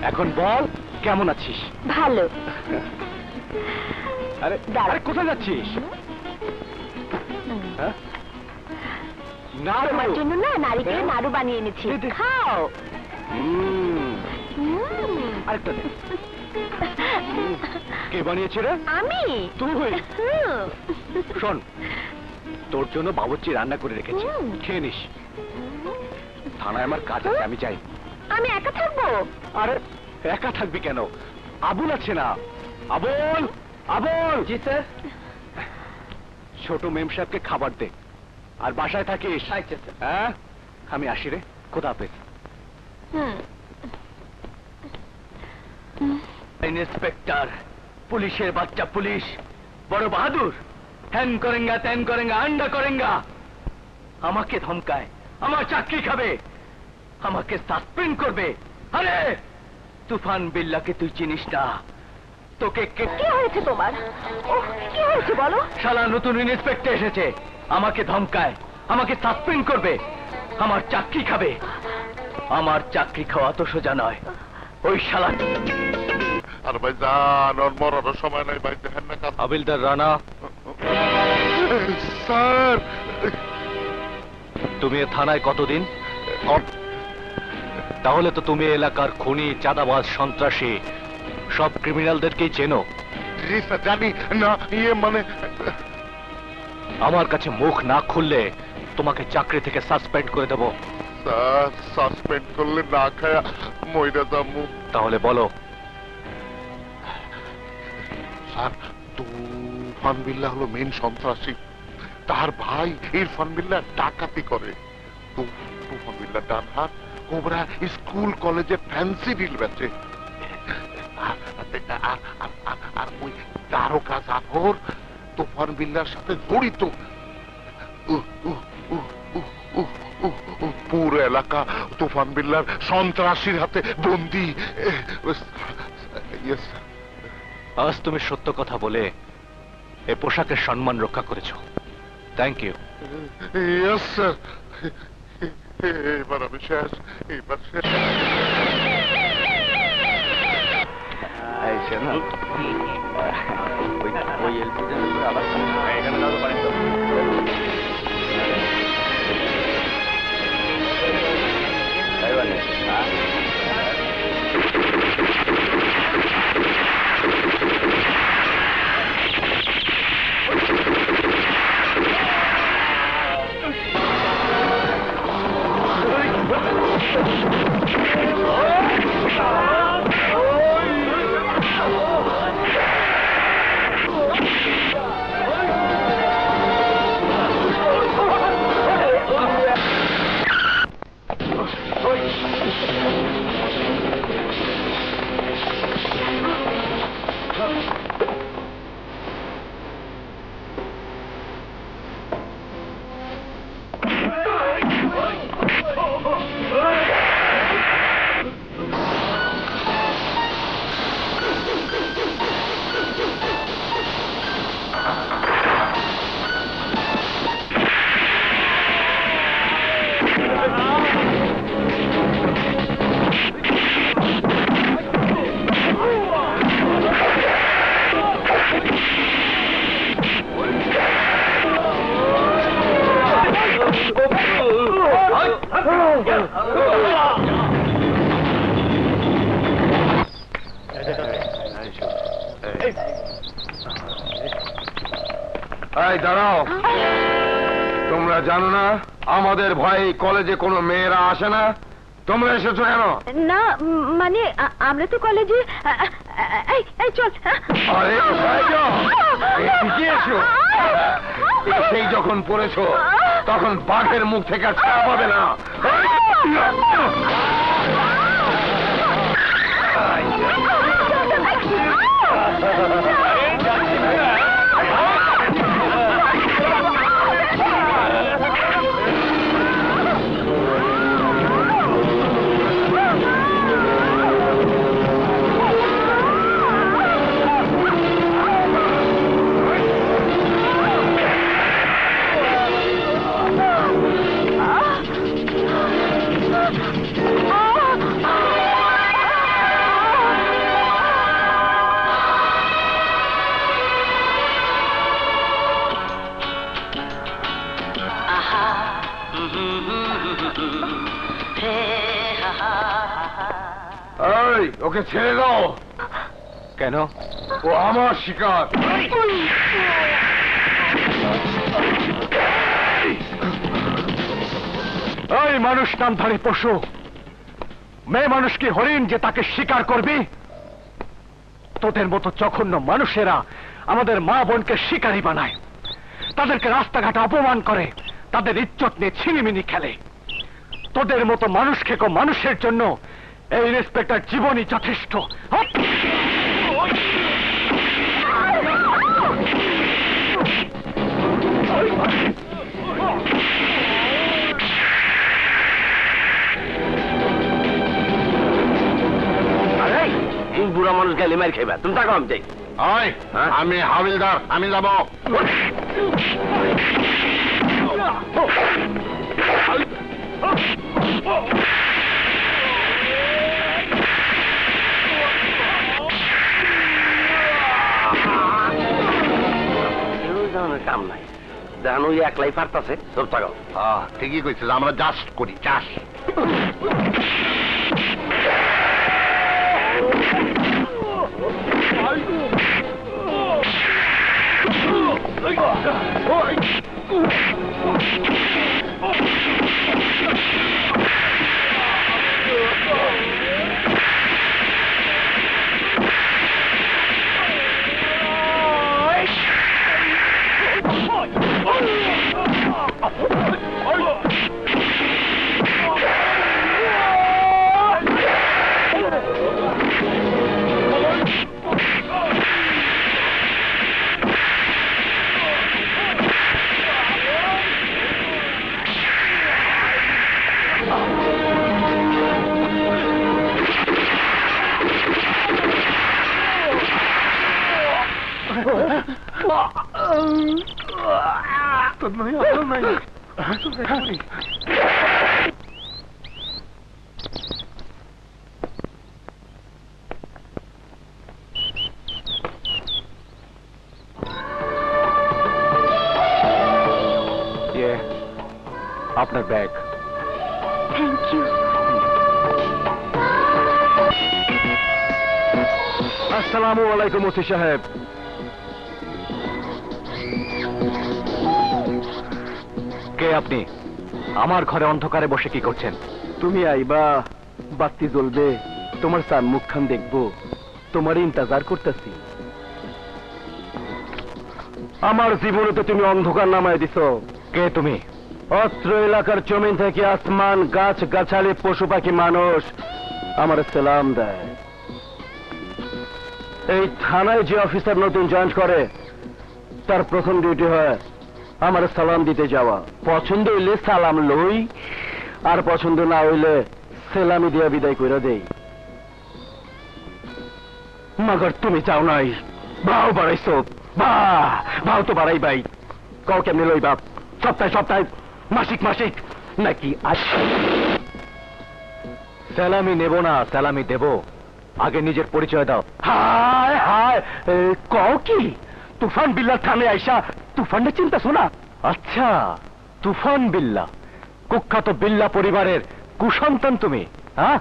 এখন বল কেমন আছিস? ভালো। আরে আরে কোথায় যাচ্ছিস? হ্যাঁ? তোমার জন্য না নারিকেলের নাড়ু বানিয়ে এনেছি, খাও। আরেকটা দে। কে বানিয়েছে রে? আমি। তুই? শোন, তোর জন্য বাবুর্চি রান্না করে রেখেছি, খেয়ে নিস। থানায় আমার কাজ আছে, আমি যাই। আমি একা থাকবো? আরে একা থাকবি কেন? আবুল আছে না? আবুল, আবুল। জি স্যার। ছোট মেম সাহেবকে খাবার দে, আর বাসায় থাকিস। হ্যাঁ, আমি আসি রে, খোদা হাফেজ। ইন্সপেক্টর, পুলিশের বাচ্চা পুলিশ, বড় বাহাদুর, হ্যান করেঙ্গা ত্যান করেঙ্গা আন্ডা করেঙ্গা, আমাকে ধমকায়, আমার চাকরি খাবে, আমাকে সাসপেন্ড করবে। আরে তুফান বিল্লাকে তুই চিনিস না, তোকে কি হয়েছে তোমার? কি হয়েছে বলো? শালা নতুন ইন্সপেক্টর এসেছে, আমাকে ধমকায়, আমাকে সাসপেন্ড করবে, আমার চাকরি খাবে। আমার চাকরি খাওয়া তো সোজা নয়, ওই শালা। আর ভাই যান, ওর মরার সময় নাই ভাই, দেখেন না কাজ। হাবিলদার রানা, স্যার, তুমি এ থানায় কতদিন? তাহলে তো তুমি এলাকার খুনি, চাঁদাবাজ, সন্ত্রাসী সব ক্রিমিনালদেরকেই চেনো। জি স্যার, জানি না, মানে আমার কাছে মুখ না খুললে তোমাকে চাকরি থেকে সাসপেন্ড করে দেব। স্যার, সাসপেন্ড করলে না খায়া মইরা যাবো। তাহলে বলো। স্যার, তুফান বিল্লাহ হলো মেন সন্ত্রাসী, তার ভাই ইরফান বিল্লাহ ডাকাতি করে। তুফান বিল্লাহ ডান হাত, কোবরা স্কুল কলেজে ফ্যান্সি ডিল বেচে। আর ওই তারকা জাফর তুফান বিল্লার সাথে জড়িত। পুরো এলাকা তুফান বিল্লার সন্ত্রাসীর হাতে বন্দি। আজ তুমি সত্য কথা বলে এ পোশাকের সম্মান রক্ষা করেছো। Thank you. ইয়েস স্যার, এবার আমি শেষ, এবার শেষ। এই দাঁড়াও, তোমরা জানো না আমাদের ভয়ে কলেজে কোনো মেয়েরা আসে না? তোমরা এসেছো কেন? না মানে আমরা তো কলেজে। এই চল। আরে এদিকে এসো। সেই যখন পড়েছো তখন বাঘের মুখ থেকে আর ছাড়া পাবে না। এই ওকে ছেড়ে দাও। কেন? ও আমার শিকার। ওই মানুষ নামধারী পশু, মেয়ে মানুষ কি হরিণ যে তাকে শিকার করবি? তোদের মতো জঘন্য মানুষেরা আমাদের মা বোনকে শিকারী বানায়, তাদেরকে রাস্তাঘাটে অপমান করে, তাদের ইজ্জত নিয়ে ছিনিমিনি খেলে। তোদের মতো মানুষ খেকো মানুষের জন্য এই ইন্সপেক্টর জীবনই যথেষ্ট। বুড়া মানুষ গেলে মার খাইবা, তুমি থাকো আমি যাই। আমি হাবিলদার, আমি যাব। কাম নাই, দেখেন ওই একলাই পারতাছে, তোর থাকো। ঠিকই কইছিস, আমরা জাস্ট করি, চাষ। আপনার ব্যাগ। Thank you. আসসালামু আলাইকুম ওসি সাহেব। কে আপনি? আমার ঘরে অন্ধকারে বসে কি করছেন? তুমি আইবা, বাতি জ্বলবে, তোমার সান মুখখান দেখবো, তোমার ইন্তজার করতেছি। আমার জীবনে তো তুমি অন্ধকার নামায় দিছো। কে তুমি? অত্র এলাকার জমিন থেকে আসমান, গাছ গাছালি, পশু পাখি, মানুষ আমার সালাম দেয়। এই থানায় যে অফিসার নতুন জয়েন করে তার প্রথম ডিউটি হয় আমার সালাম দিতে যাওয়া। পছন্দ হইলে সালাম লই, আর পছন্দ না হইলে সেলামি দিয়া বিদায় করে দেই। মাগর তুমি চাও নাই, ভাও বাড়াইছো। ভাও তো বাড়াই ভাই, কও কেমনি লই বাপ? সপ্তাহে সপ্তাহে, মাসিক মাসিক নাকি? সেলামি নেব না, সেলামি দেব। আগে নিজের পরিচয় দাও। হায় হায়, কও কি? তুফান বিল্লা থামে আইসা তুফানের চিন্তা শোনা? আচ্ছা, তুফান বিল্লা, কুখ্যাত বিল্লা পরিবারের কুসন্তান তুমি, হ্যাঁ?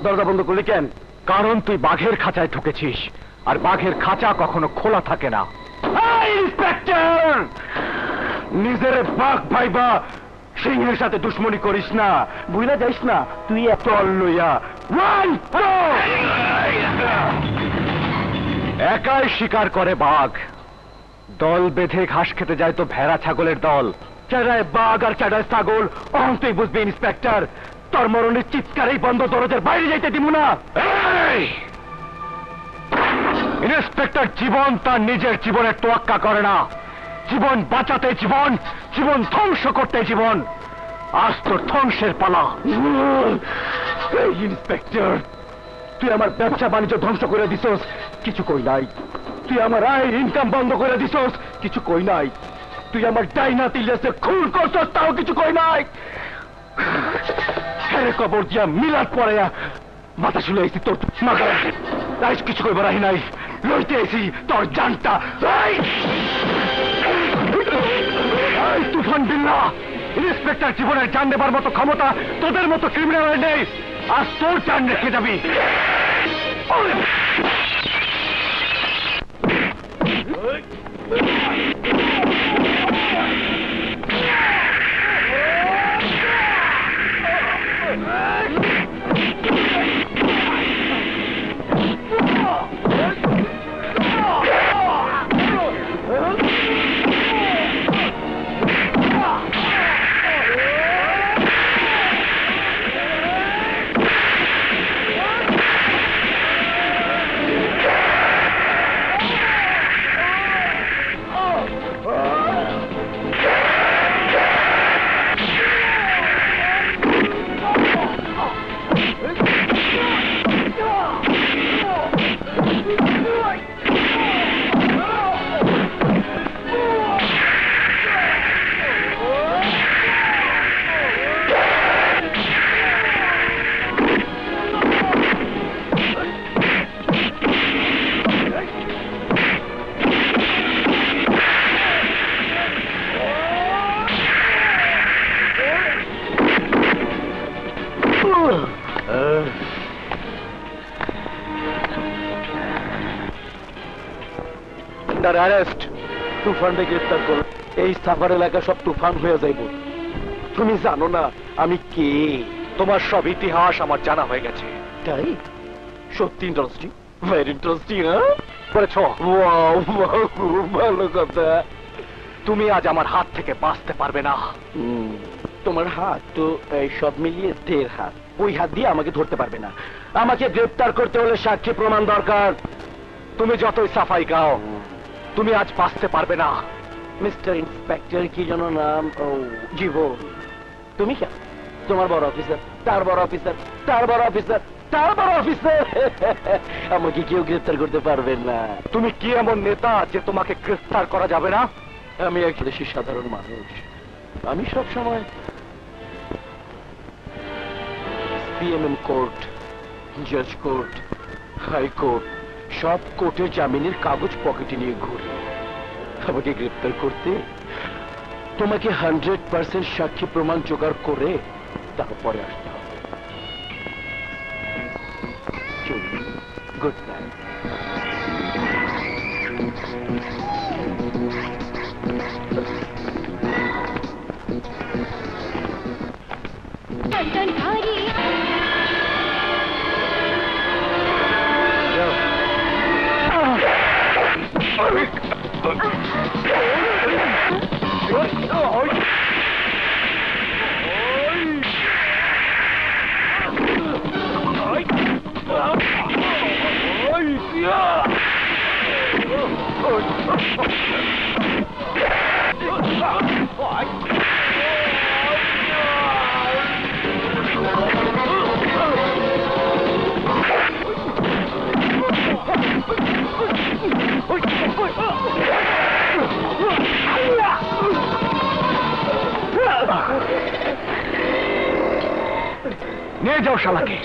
দরজা বন্ধ করলি কেন? কারণ তুই বাঘের খাঁচায় ঢুকেছিস, আর বাঘের খাঁচা কখনো খোলা থাকে না। ইন্সপেক্টর, নিজের বাঘ ভাইবা সিংহের সাথে দুশ্মনী করিস না, বুঝলা যাইস না। তুই এত লইয়া একাই শিকার করে বাঘ, দল বেঁধে ঘাস খেতে যায় তো ভেড়া ছাগলের দল। চেড়ায় বাঘ আর চেড়ায় ছাগল, অহন তুই বুঝবি ইন্সপেক্টর। তোর মরণের চিৎকারেই বন্ধ দরজার বাইরে যাইতে দিব না। ইন্সপেক্টর জীবন তার নিজের জীবনের তোয়াক্কা করে না। জীবন বাঁচাতে জীবন, জীবন ধ্বংস করতে জীবন। আজ তোর ধ্বংসের পালা। ইন্সপেক্টর, তুই আমার ব্যবসা বাণিজ্য ধ্বংস করে দিছস, কিছু কই নাই। তুই আমার আয় ইনকাম বন্ধ করে দিছস, কিছু কই নাই। তুই আমার ডাইনা তিলেছে খুন করছস, তাও কিছু কই নাই। হেরে কবর দিয়া মিলাদ পরে মাথা শুলে আইছি তোর মাগার, কিছু কইবার আহি নাই। লইতে আইছি তোর জানটা। তুফান বিল্লা, ইন্সপেক্টর জীবনের জান দেবার মতো ক্ষমতা তোদের মতো ক্রিমিনাল নেই। আজ তোর জান রেখে যাবি। অ্যারেস্ট, তুফানকে গ্রেফতার করো। এই সাফার এলাকা সব তুফান হয়ে যাইব। তুমি জানো না আমি কে? তোমার সব ইতিহাস আমার জানা হয়ে গেছে। তাই? সত্যি ইন্টারেস্টিং, ভেরি ইন্টারেস্টিং। করেছ? খুব ভালো কথা। তুমি আজ আমার হাত থেকে বাঁচতে পারবে না। তোমার হাত তো সব মিলিয়ে 1.5 হাত। ওই হাত দিয়ে আমাকে ধরতে পারবে না। আমাকে গ্রেফতার করতে হলে সাক্ষী প্রমাণ দরকার। তুমি যতই সাফাই গাও, তুমি আজ বাঁচতে পারবে না। মিস্টার ইন্সপেক্টর কি যেন নাম? ও জীবন। তুমি কেন? তোমার বড় অফিসার, তার বড় অফিসার, তার বড় অফিসার, তার বড় অফিসার। আমাকে কেউ গ্রেফতার করতে পারবে না। তুমি কি এমন নেতা যে তোমাকে গ্রেফতার করা যাবে না? আমি এক দেশের সাধারণ মানুষ। আমি সব সময় পিএমএম কোর্ট, জজ কোর্ট, হাইকোর্ট, সব কোর্টের জামিনের কাগজ পকেটে নিয়ে ঘুরি। আমাকে গ্রেফতার করতে তোমাকে 100% সাক্ষী প্রমাণ জোগাড় করে তারপরে আসতে হবে। Good night. নিয়ে যাও শালাকে।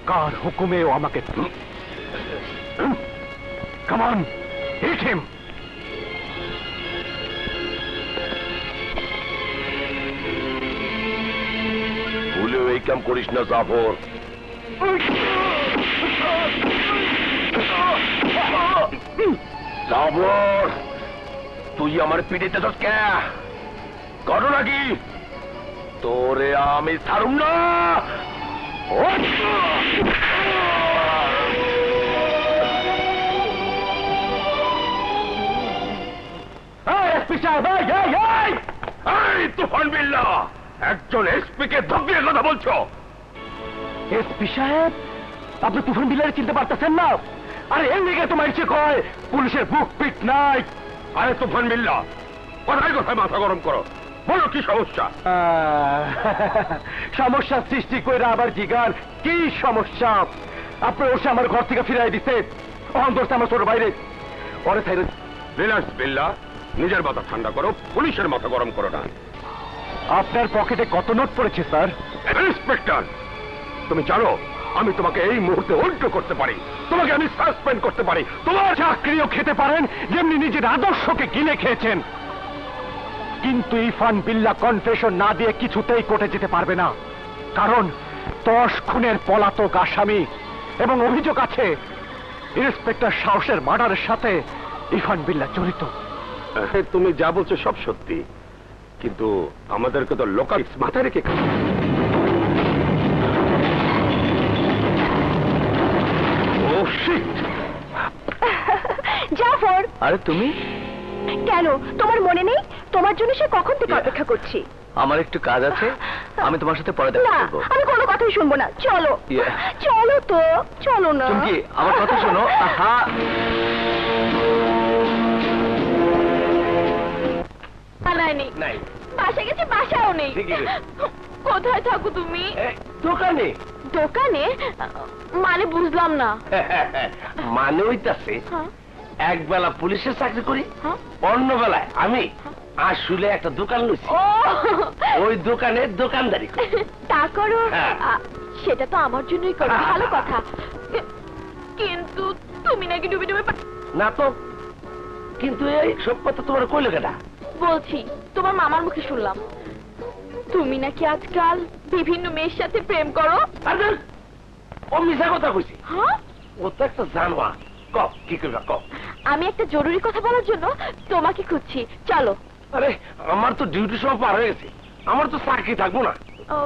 কার হুকুমে ও আমাকে? কাম অন, হিট হিম। ভুলেও এই কাম করিস না জাফর। জাফর, তুই আমার পিড়িতে তো কে? ঘটনা কি? তোরে আমি ছাড়ুম না। তুফান বিল্লাহ, একজন এসপি কে ধমকিয়ে কথা বলছো? এসপি সাহেব, আপনি তুফান বিল্লাহকে চিনতে পারতেছেন না? আরে এর লিগে তোমার ইচ্ছে কয় পুলিশের বুক পিট নাই। আরে তুফান বিল্লাহ, কোথায় কোথায় মাথা গরম করো? বলো কি সমস্যা? সমস্যা সৃষ্টি কইরা আবার জিগান কি সমস্যা? আপনি ওসে আমার ঘর থেকে ফিরাই দিছে। অন্তরটা আমার ছোট বাইরে পরে থাইরে। রিল্যাক্স বিল্লাহ, নিজের মাথা ঠান্ডা করো, পুলিশের মাথা গরম করো না। আপনার পকেটে কত নোট পড়েছে স্যার? ইন্সপেক্টর, তুমি জানো আমি তোমাকে এই মুহূর্তে উল্টো করতে পারি, তোমাকে আমি সাসপেন্ড করতে পারি, তোমার চাকরিও খেতে পারেন যেমনি নিজের আদর্শকে গিলে খেয়েছেন। কিন্তু ইরফান বিল্লাহ কনফেশন না দিয়ে কিছুতেই কোর্টে যেতে পারবে না, কারণ 10 খুনের পলাতক আসামি এবং অভিযোগ আছে ইন্সপেক্টর সাহসের মার্ডারের সাথে ইরফান বিল্লাহ জড়িত। তুমি যা বলছো সব সত্যি, কিন্তু আমাদেরকে তো লোকাল মাথায় রেখে জাফর, আরে তুমি? কেন তোমার মনে নেই? তোমার জন্য সে কখন থেকে অপেক্ষা করছি। আমার একটু কাজ আছে, আমি তোমার সাথে পরে দেখা না, করবো। আমি কোনো কথাই শুনবো না। চলো চলো তো, চলো না। চুমকি, আমার কথা শোনো। আহা, নাই বাসা গেছে, বাসাও নেই। কোথায় থাকো তুমি? দোকানে। দোকানে? মানে বুঝলাম না। মানে হইতাছে হ্যাঁ? এক বেলা পুলিশের চাকরি করি, হ্যাঁ? অন্য বেলায় আমি আসলে একটা দোকান লইছি, ও ওই দোকানে দোকানদারি করি। তা করো? হ্যাঁ। সেটা তো আমার জন্যই করো, ভালো কথা। কিন্তু তুমি নাকি ডুবে ডুবে না তো, কিন্তু এই সব কথা তোমার কইলে কেটা? বলছি, তোমার মামার মুখে শুনলাম তুমি নাকি আজকাল বিভিন্ন মেয়ের সাথে প্রেম করো। আরে ও মিছা কথা কইছি, হ্যাঁ? ও তো একটা জানোয়ার। কও কি করবা কও। আমি একটা জরুরি কথা বলার জন্য তোমাকে খুঁজছি, চলো। আরে আমার তো ডিউটি সময় পার হয়ে গেছে, আমার তো চাকরি থাকবো না। ও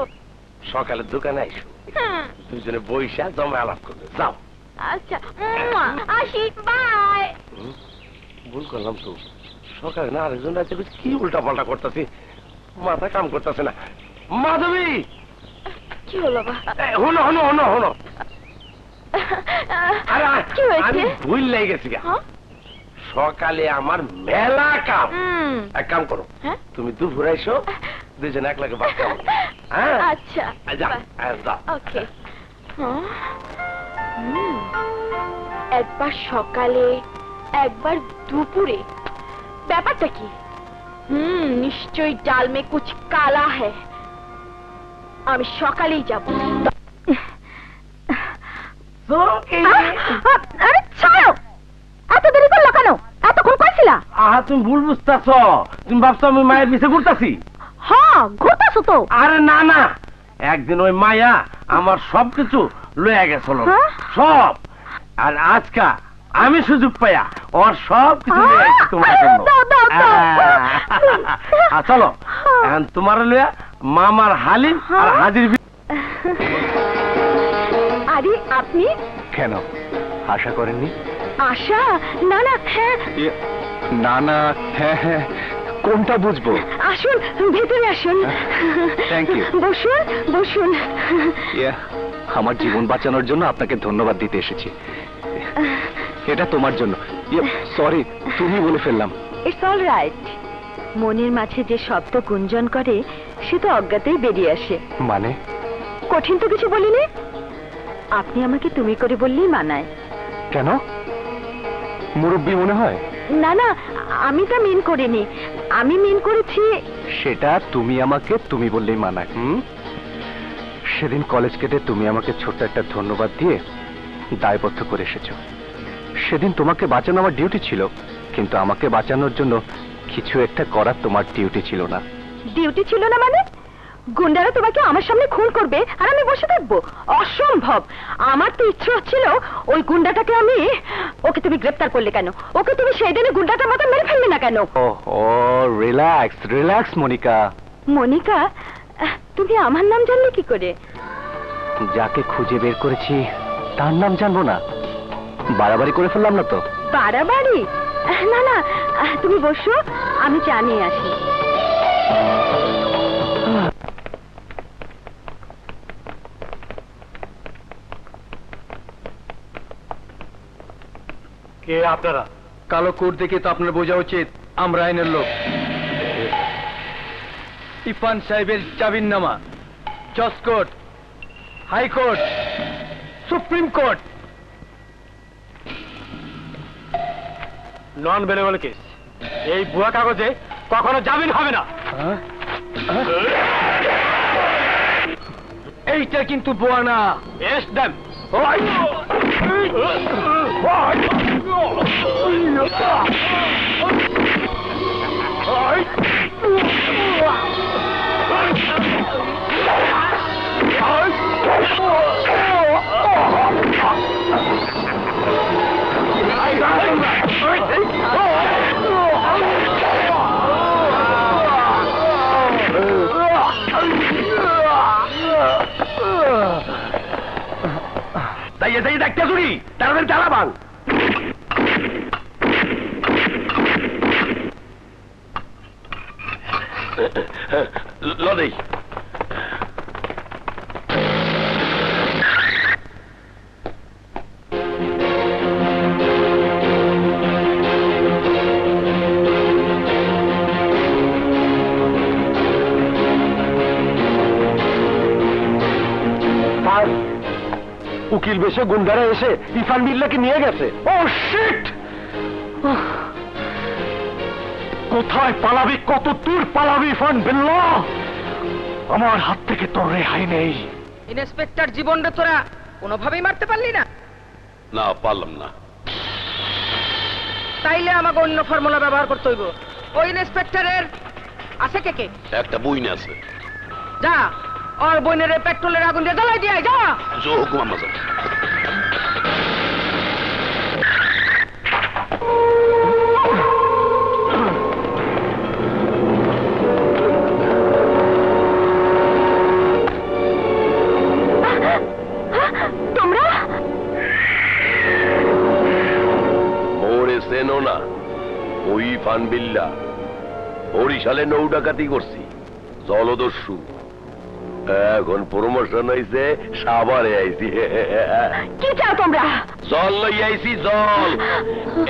সকালে দোকানে আইসো, হুম, দুজনে বইসা জমা আলাপ করবে। যাও। আচ্ছা, আসি, বাই। ভুল করলাম তো, সকালে না আরেকজন রাতে কি উল্টা পাল্টা করতেছি, মাথা কাম করতেছে না। মাধবী, কি হলো বা? হনো হনো হনো হনো। আরে কি হয়েছে? আমি ভুল লেগে গেছি গা। হ্যাঁ? সকালে আমার মেলা কাম। হুম, এক কাম করো, হ্যাঁ? তুমি দুপুরে এসো, দুজনে এক লাগে ভাত খাবো। হ্যাঁ আচ্ছা, যাও, বাই। যাও। ওকে। একবার সকালে, একবার দুপুরে, ব্যাপারটা কি? নিশ্চয়ই ডাল মে কুছ কালা হ্যায়। আমি সকালেই যাব। আরে ছাড়ো, এত দেরি করলো কেন? এতক্ষণ কইছিলা? আহা, তুমি ভুল বুঝতেছ, তুমি ভাবছো আমি মায়ের পিছে ঘুরতাছি। হ্যাঁ, ঘুরতাছো তো। আরে না না, একদিন ওই মায়া আমার সবকিছু লয়ে গেছিল, হ্যাঁ? সব। আর আজকা আমি সুযোগ পাইয়া ওর সব কিছু লয়ে আইছি তোমার জন্য। দাও, দাও, দাও। চলো এখন তোমার লইয়া মামার হালিম আর হাজির। আরে আপনি? কেন আশা করেননি? আশা? না না, হ্যাঁ। না না, হ্যাঁ হ্যাঁ, কোনটা বুঝবো? আসুন, ভেতরে আসুন। Thank you. বসুন, বসুন। আমার জীবন বাঁচানোর জন্য আপনাকে ধন্যবাদ দিতে এসেছি। এটা তোমার জন্য। সরি, তুমি বলে ফেললাম। It's all right. মনের মাঝে যে শব্দ গুঞ্জন করে সে তো অজ্ঞাতেই বেরিয়ে আসে। মানে? কঠিন তো কিছু বলিনি। আপনি আমাকে তুমি করে বললেই মানায়। কেন? মুরব্বী মনে হয়? না না, আমি তা মিন করিনি। আমি মিন করেছি। সেটা তুমি আমাকে তুমি বললেই মানায়। সেদিন কলেজ কেটে তুমি আমাকে ছোট্ট একটা ধন্যবাদ দিয়ে দায়বদ্ধ করে এসেছো। সেদিন তোমাকে বাঁচানো আমার ডিউটি ছিল, কিন্তু আমাকে বাঁচানোর জন্য কিছু একটা করার তোমার ডিউটি ছিল না। ডিউটি ছিল না মানে? গুন্ডারা তোমাকে আমার সামনে খুন করবে আর আমি বসে থাকবো? অসম্ভব। আমার তো ইচ্ছে হচ্ছিল ওই গুন্ডাটাকে আমি। ওকে তুমি গ্রেফতার করলে কেন? ওকে তুমি সেই দিনে গুন্ডাটার মতো মেরে ফেললে না কেন? ও রিল্যাক্স রিল্যাক্স মনিকা। মনিকা? তুমি আমার নাম জানলে কি করে? যাকে খুঁজে বের করেছি তার নাম জানবো না? বাড়াবাড়ি করে ফেললাম না তো? বাড়াবাড়ি? না না, তুমি বসো, আমি চা নিয়ে আসি। কে আপনারা? কালো কোট দেখে তো আপনার বোঝা উচিত আমরা আইনের লোক। ইরফান সাহেবের চাবির নামা, জজ কোর্ট, হাইকোর্ট, সুপ্রিম কোর্ট। নন বেলেবল কেস। এই ভুয়া কাগজে কখনো জামিন হবে না। এইটা কিন্তু ভুয়া না। S them. দাইয়ে দাইয়ে দেখতে শুনি তাড়াতাড়ি চালাবান। লদেই উকিল বেশে গুন্ডারা এসে ইরফান বিল্লাহকে নিয়ে গেছে। ও শিট! কোথায় পালাবি, কত দূর পালাবি ইরফান বিল্লাহ? আমার হাত থেকে তোর রেহাই নেই। ইন্সপেক্টর জীবনটা তোরা কোনোভাবেই মারতে পারলি না? না, পারলাম না। তাইলে আমাকে অন্য ফর্মুলা ব্যবহার করতে হইব। ওই ইন্সপেক্টরের আছে কে কে? একটা বইন আছে। যা ওর বইনের পেট্রোলের আগুন দিয়ে জ্বালাই দিয়ে আয়, যা। জো হুকুম আম্মাজান। তোমরা ওরে চেনো না? ওই ফানবিল্লা, বরিশালে নৌ ডাকাতি করছি, জলদস্যু। এখন প্রমোশন হয়েছে, সাভারে আইছি। কি চাও তোমরা? জল লই আইছি, জল।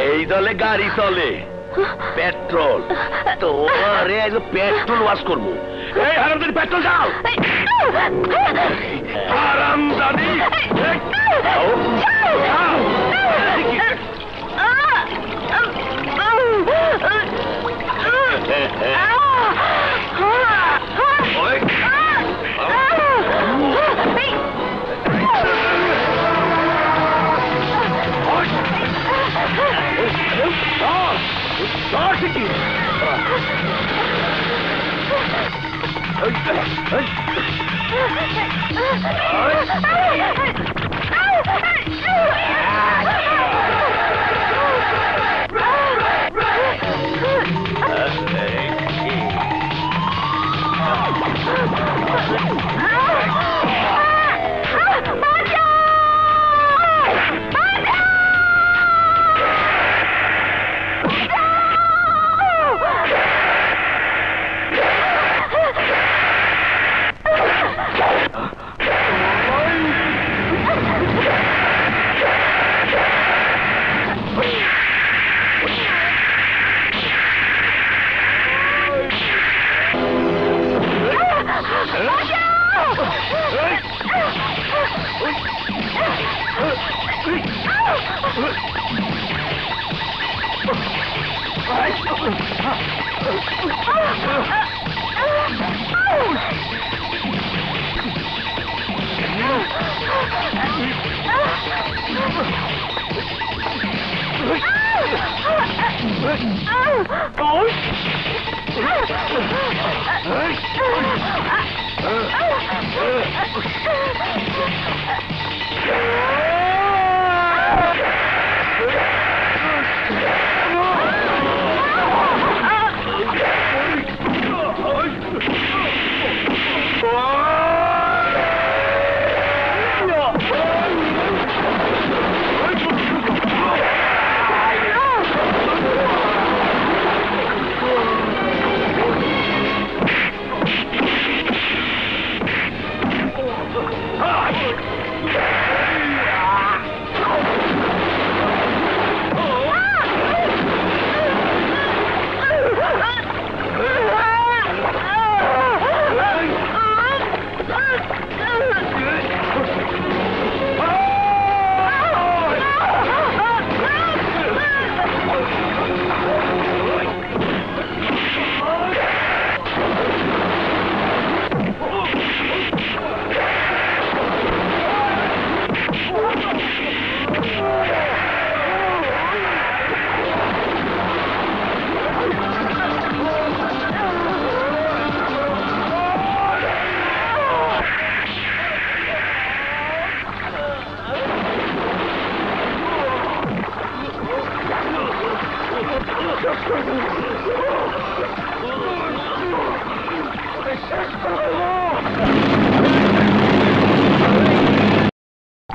এই জলে গাড়ি চলে, পেট্রোল। তোমারে পেট্রোল ওয়াশ করবো। এই হারামজাদি, পেট্রোল দাও। হারামজাদি,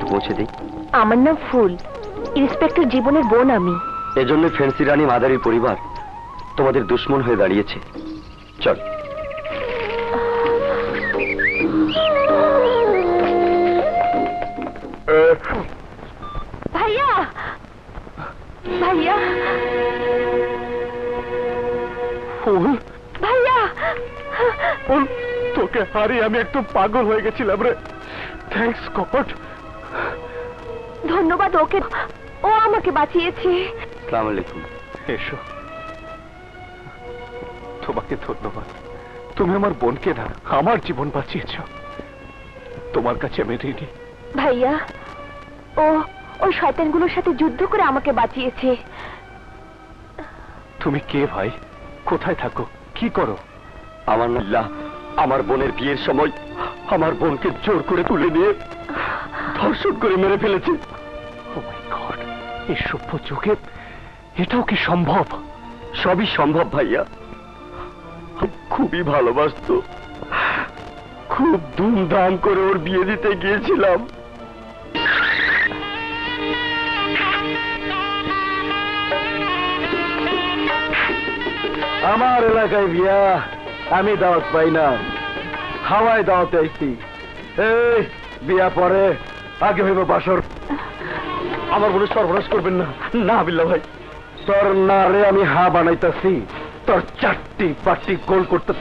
পৌঁছে দিই। আমার নাম ফুল, ইন্সপেক্টর জীবনের বোন আমি। এজন্য ফেন্সি রানী মাদারির পরিবার তোমাদের দুশ্মন হয়ে দাঁড়িয়েছে। চল। ভাইয়া, ভাইয়া, ফুল, ভাইয়া, ফুল, তোকে হারিয়ে আমি একটু পাগল হয়ে গেছিলাম রে। Thanks god. ধন্যবাদ ওকে, ও আমাকে বাঁচিয়েছে। আসসালামু আলাইকুম। এসো। তোমাকে ধন্যবাদ। তুমি আমার বোনকে না আমার জীবন বাঁচিয়েছ। তোমার কাছে আমি ঋণী। ভাইয়া, ও ওই শয়তানগুলোর সাথে যুদ্ধ করে আমাকে বাঁচিয়েছে। তুমি কে ভাই? কোথায় থাকো? কি করো? আমার নাল্লাহ আমার বোনের বিয়ের সময় আমার বোনকে জোর করে তুলে নিয়ে ধর্ষণ করে মেরে ফেলেছে। ও মাই গড, এই সভ্য যুগে এটাও কি সম্ভব? সবই সম্ভব ভাইয়া। খুবই ভালোবাসতো, খুব ধুমধাম করে ওর বিয়ে দিতে গিয়েছিলাম। আমার এলাকায় বিয়া আমি দাওয়াত পাই না, হাওয়ায় দাওয়াতে আইছি। এই বিয়া পরে, আগে হইব বাসর। আমার বলে সর্বনাশ করবেন না। না বিল্লা ভাই, তোর না রে আমি হা বানাইতাছি, তোর চারটি পাটি গোল করতে।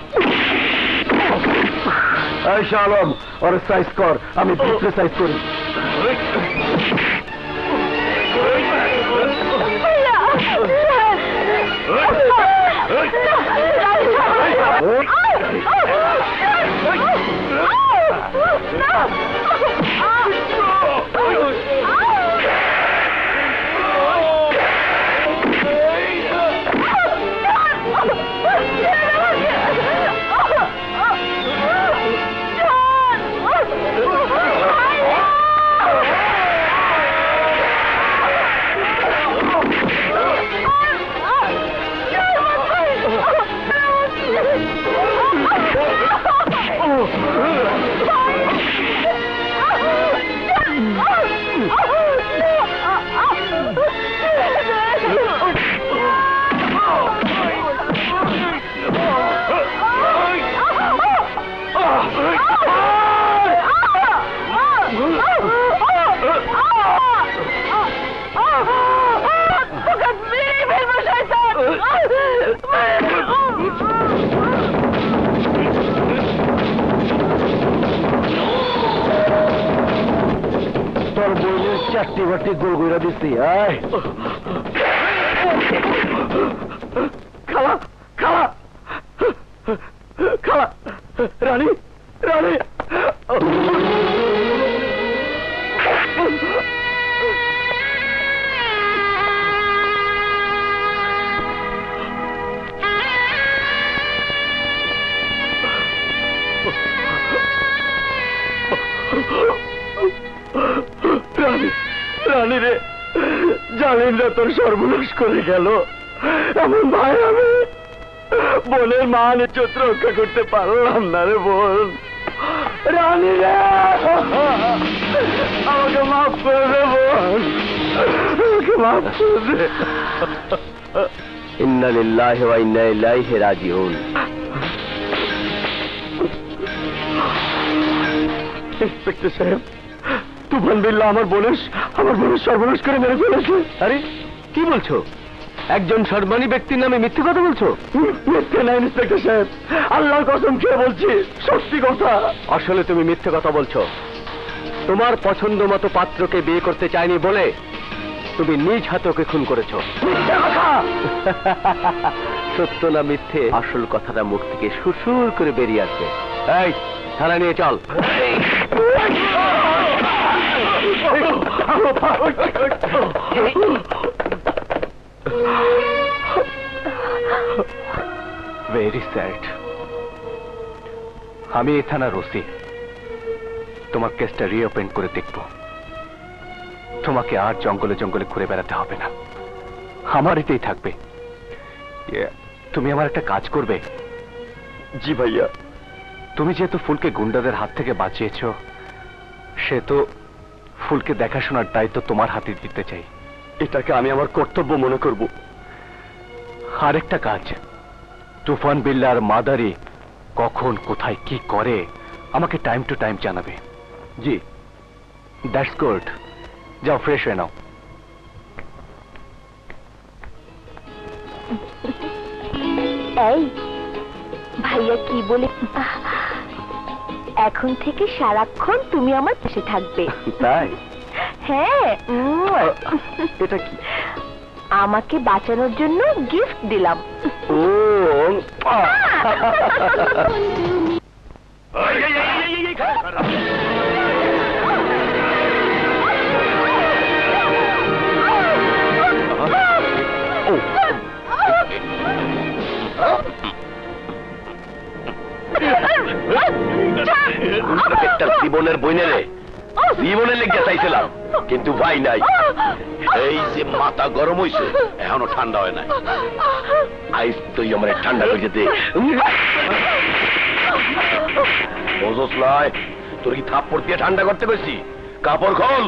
এই শালম, ওর সাইজ কর, আমি ভিতরে সাইজ করি। তোর বইয়ের চারটি বাটি গোল গইরা দিচ্ছি। আয় খালা, খালা, খালা, রানী, রানী। রানী, রানী রে, জালিমরা তোর সর্বনাশ করে গেল। এমন ভাই আমি বোনের মান ইজ্জত রক্ষা করতে পারলাম না রে বোন। রানী রে, আমাকে মাফ করে দে বোন, আমাকে মাফ করে দে। ইন্না লিল্লাহি ওয়া ইন্না ইলাইহি রাজিউন। ইন্সপেক্টর সাহেব, তুফান বিল্লাহ আমার বোনের সর্বনাশ করে মেরে ফেলেছে। আরে কি বলছো? একজন সম্মানী ব্যক্তির নামে মিথ্যে কথা বলছো? মিথ্যে না ইন্সপেক্টর সাহেব, আল্লাহর কসম খেয়ে বলছি, সত্যি কথা। আসলে তুমি মিথ্যে কথা বলছো। তোমার পছন্দ মতো পাত্রকে বিয়ে করতে চাইনি বলে তুমি নিজ হাতে ওকে খুন করেছো। মিথ্যে কথা। সত্য না মিথ্যে, আসল কথাটা মুখ থেকে সুরসুর করে বেরিয়ে আসবে। এই থানা নিয়ে চল। Very sad. আমি এই থানার ওসি, তোমার কেসটা রিওপেন করে দেখব। তোমাকে আর জঙ্গলে জঙ্গলে ঘুরে বেড়াতে হবে না, আমার এতেই থাকবে। তুমি আমার একটা কাজ করবে? জি ভাইয়া। তুমি যেহেতু ফুলকে গুন্ডাদের হাত থেকে বাঁচিয়েছ, সে তো ফুলকে দেখাশোনার দায়িত্ব তোমার হাতে দিতে চাই। এটাকে আমি আমার কর্তব্য মনে করব। আরেকটা কাজ, তুফান বিল্লা আর মাদারি কখন কোথায় কি করে আমাকে টাইম টু টাইম জানাবে। জি, দ্যাটস গুড। যাও, ফ্রেশ হয়ে নাও। এই ভাইয়া কি বলে, এখন থেকে সারাক্ষণ তুমি আমার পাশে থাকবে। তাই? হ্যাঁ। এটা কি? আমাকে বাঁচানোর জন্য গিফট দিলাম। ও জীবনের বইনেরে জীবনে লেগে চাইছিলাম, কিন্তু ভাই নাই। এই যে মাথা গরম হইছে, এখনো ঠান্ডা হয় নাই। আইস তুই আমার ঠান্ডা করে যেতে বুঝোস নয়? তোর কি থাপ্পড় দিয়ে ঠান্ডা করতে কইছি? কাপড় খোল।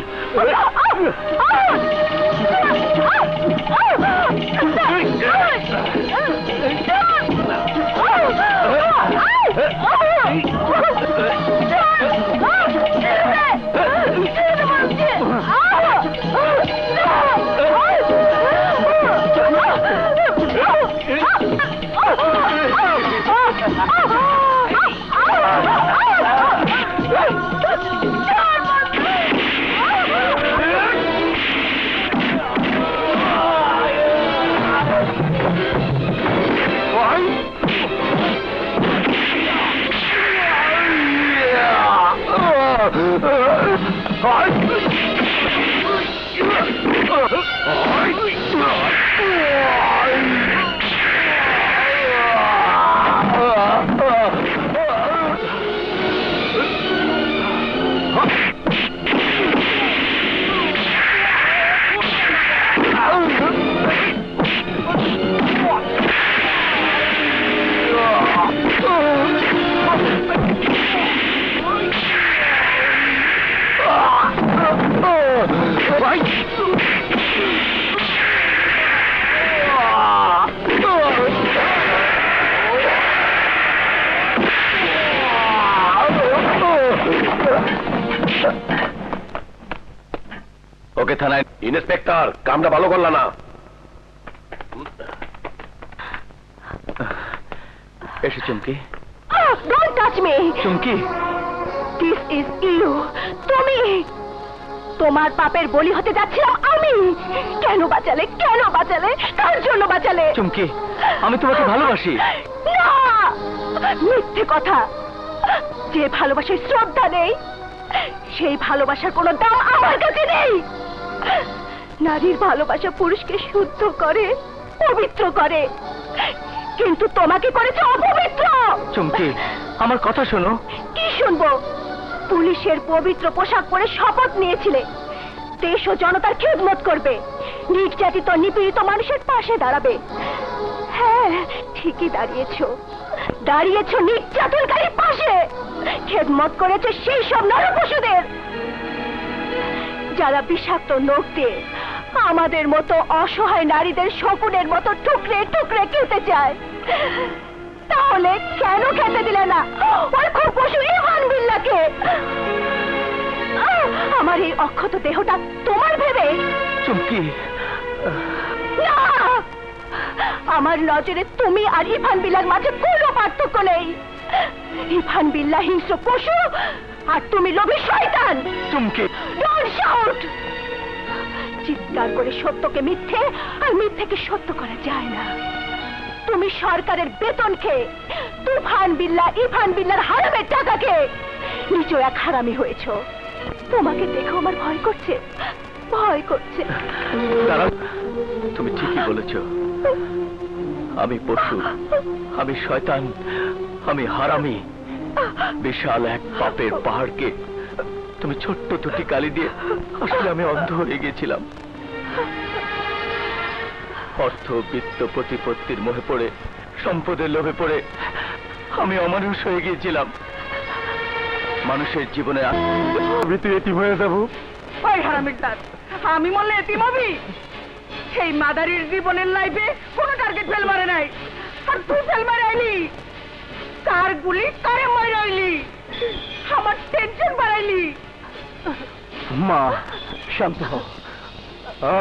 ওকে থানায়। ইন্সপেক্টর, কামটা ভালো করলা না। এসে Chumki. Don't touch me. Chumki, this is you. তুমি, তোমার পাপের বলি হতে যাচ্ছিলাম আমি। কেন বাঁচালে? কেন বাঁচালে? কার জন্য বাঁচালে? চুমকি, আমি তোমাকে ভালোবাসি। না, মিথ্যে কথা। যে ভালোবাসার শ্রদ্ধা নেই, সেই ভালোবাসার কোনো দাম আমার কাছে নেই। নারীর ভালোবাসা পুরুষকে শুদ্ধ করে, পবিত্র করে, কিন্তু তোমাকে করেছে অপবিত্র। চুমকি, আমার কথা শোনো। কি শুনবো? পুলিশের পবিত্র পোশাক পরে শপথ নিয়েছিলে দেশ ও জনতার খেদমত করবে, নির্যাতিত নিপীড়িত মানুষের পাশে দাঁড়াবে। হ্যাঁ, ঠিকই দাঁড়িয়েছো, দাঁড়িয়েছো নির্যাতনকারীর পাশে। খেদমত করেছে সেই সব নরপশুদের যারা বিষাক্ত নখ দিয়ে আমাদের মতো অসহায় নারীদের শকুনের মতো টুকরে টুকরে খেতে চায়। তাহলে কেন খেতে দিলে না ওই খুব পশু ইভান বিল্লাকে? আমার এই অক্ষত দেহটা তোমার ভেবে? চুমকি, না, আমার নজরে তুমি আর ইভান বিল্লার মাঝে কোনো পার্থক্য নেই। ইভান বিল্লা হিংস্র পশু, আর তুমি লোভী শয়তান। চুমকি, ডোন্ট শাউট। চিৎকার করে সত্যকে মিথ্যে আর মিথ্যেকে সত্য করা যায় না। তুমি সরকারের বেতন খেয়ে তুফান বিল্লা ইভান বিল্লার হারামের টাকা খেয়ে নিজেও এক হারামি হয়েছ। তোমাকে দেখে আমার ভয় করছে, ভয় করছে। দাঁড়াও, তুমি ঠিকই বলেছ। আমি পশু, আমি শয়তান, আমি হারামি। বিশাল এক পাপের পাহাড়কে তুমি ছোট্ট দুটি কালি দিয়ে, আসলে আমি অন্ধ হয়ে গেছিলাম। অর্থ বিত্ত প্রতিপত্তির মোহে পড়ে, সম্পদের লোভে পড়ে আমি অমানুষ হয়ে গিয়েছিলাম। মানুষের জীবনে তুই এতিম হয়ে যাব। ওই হারামির, আমি বললে এতিম হবি? সেই মাদারির জীবনের লাইফে কোনো টার্গেট ফেল মারে নাই, আর তুই ফেল মারে আইলি। কার গুলি কারে মারে আইলি, আমার টেনশন বাড়াইলি। মা শান্ত হ,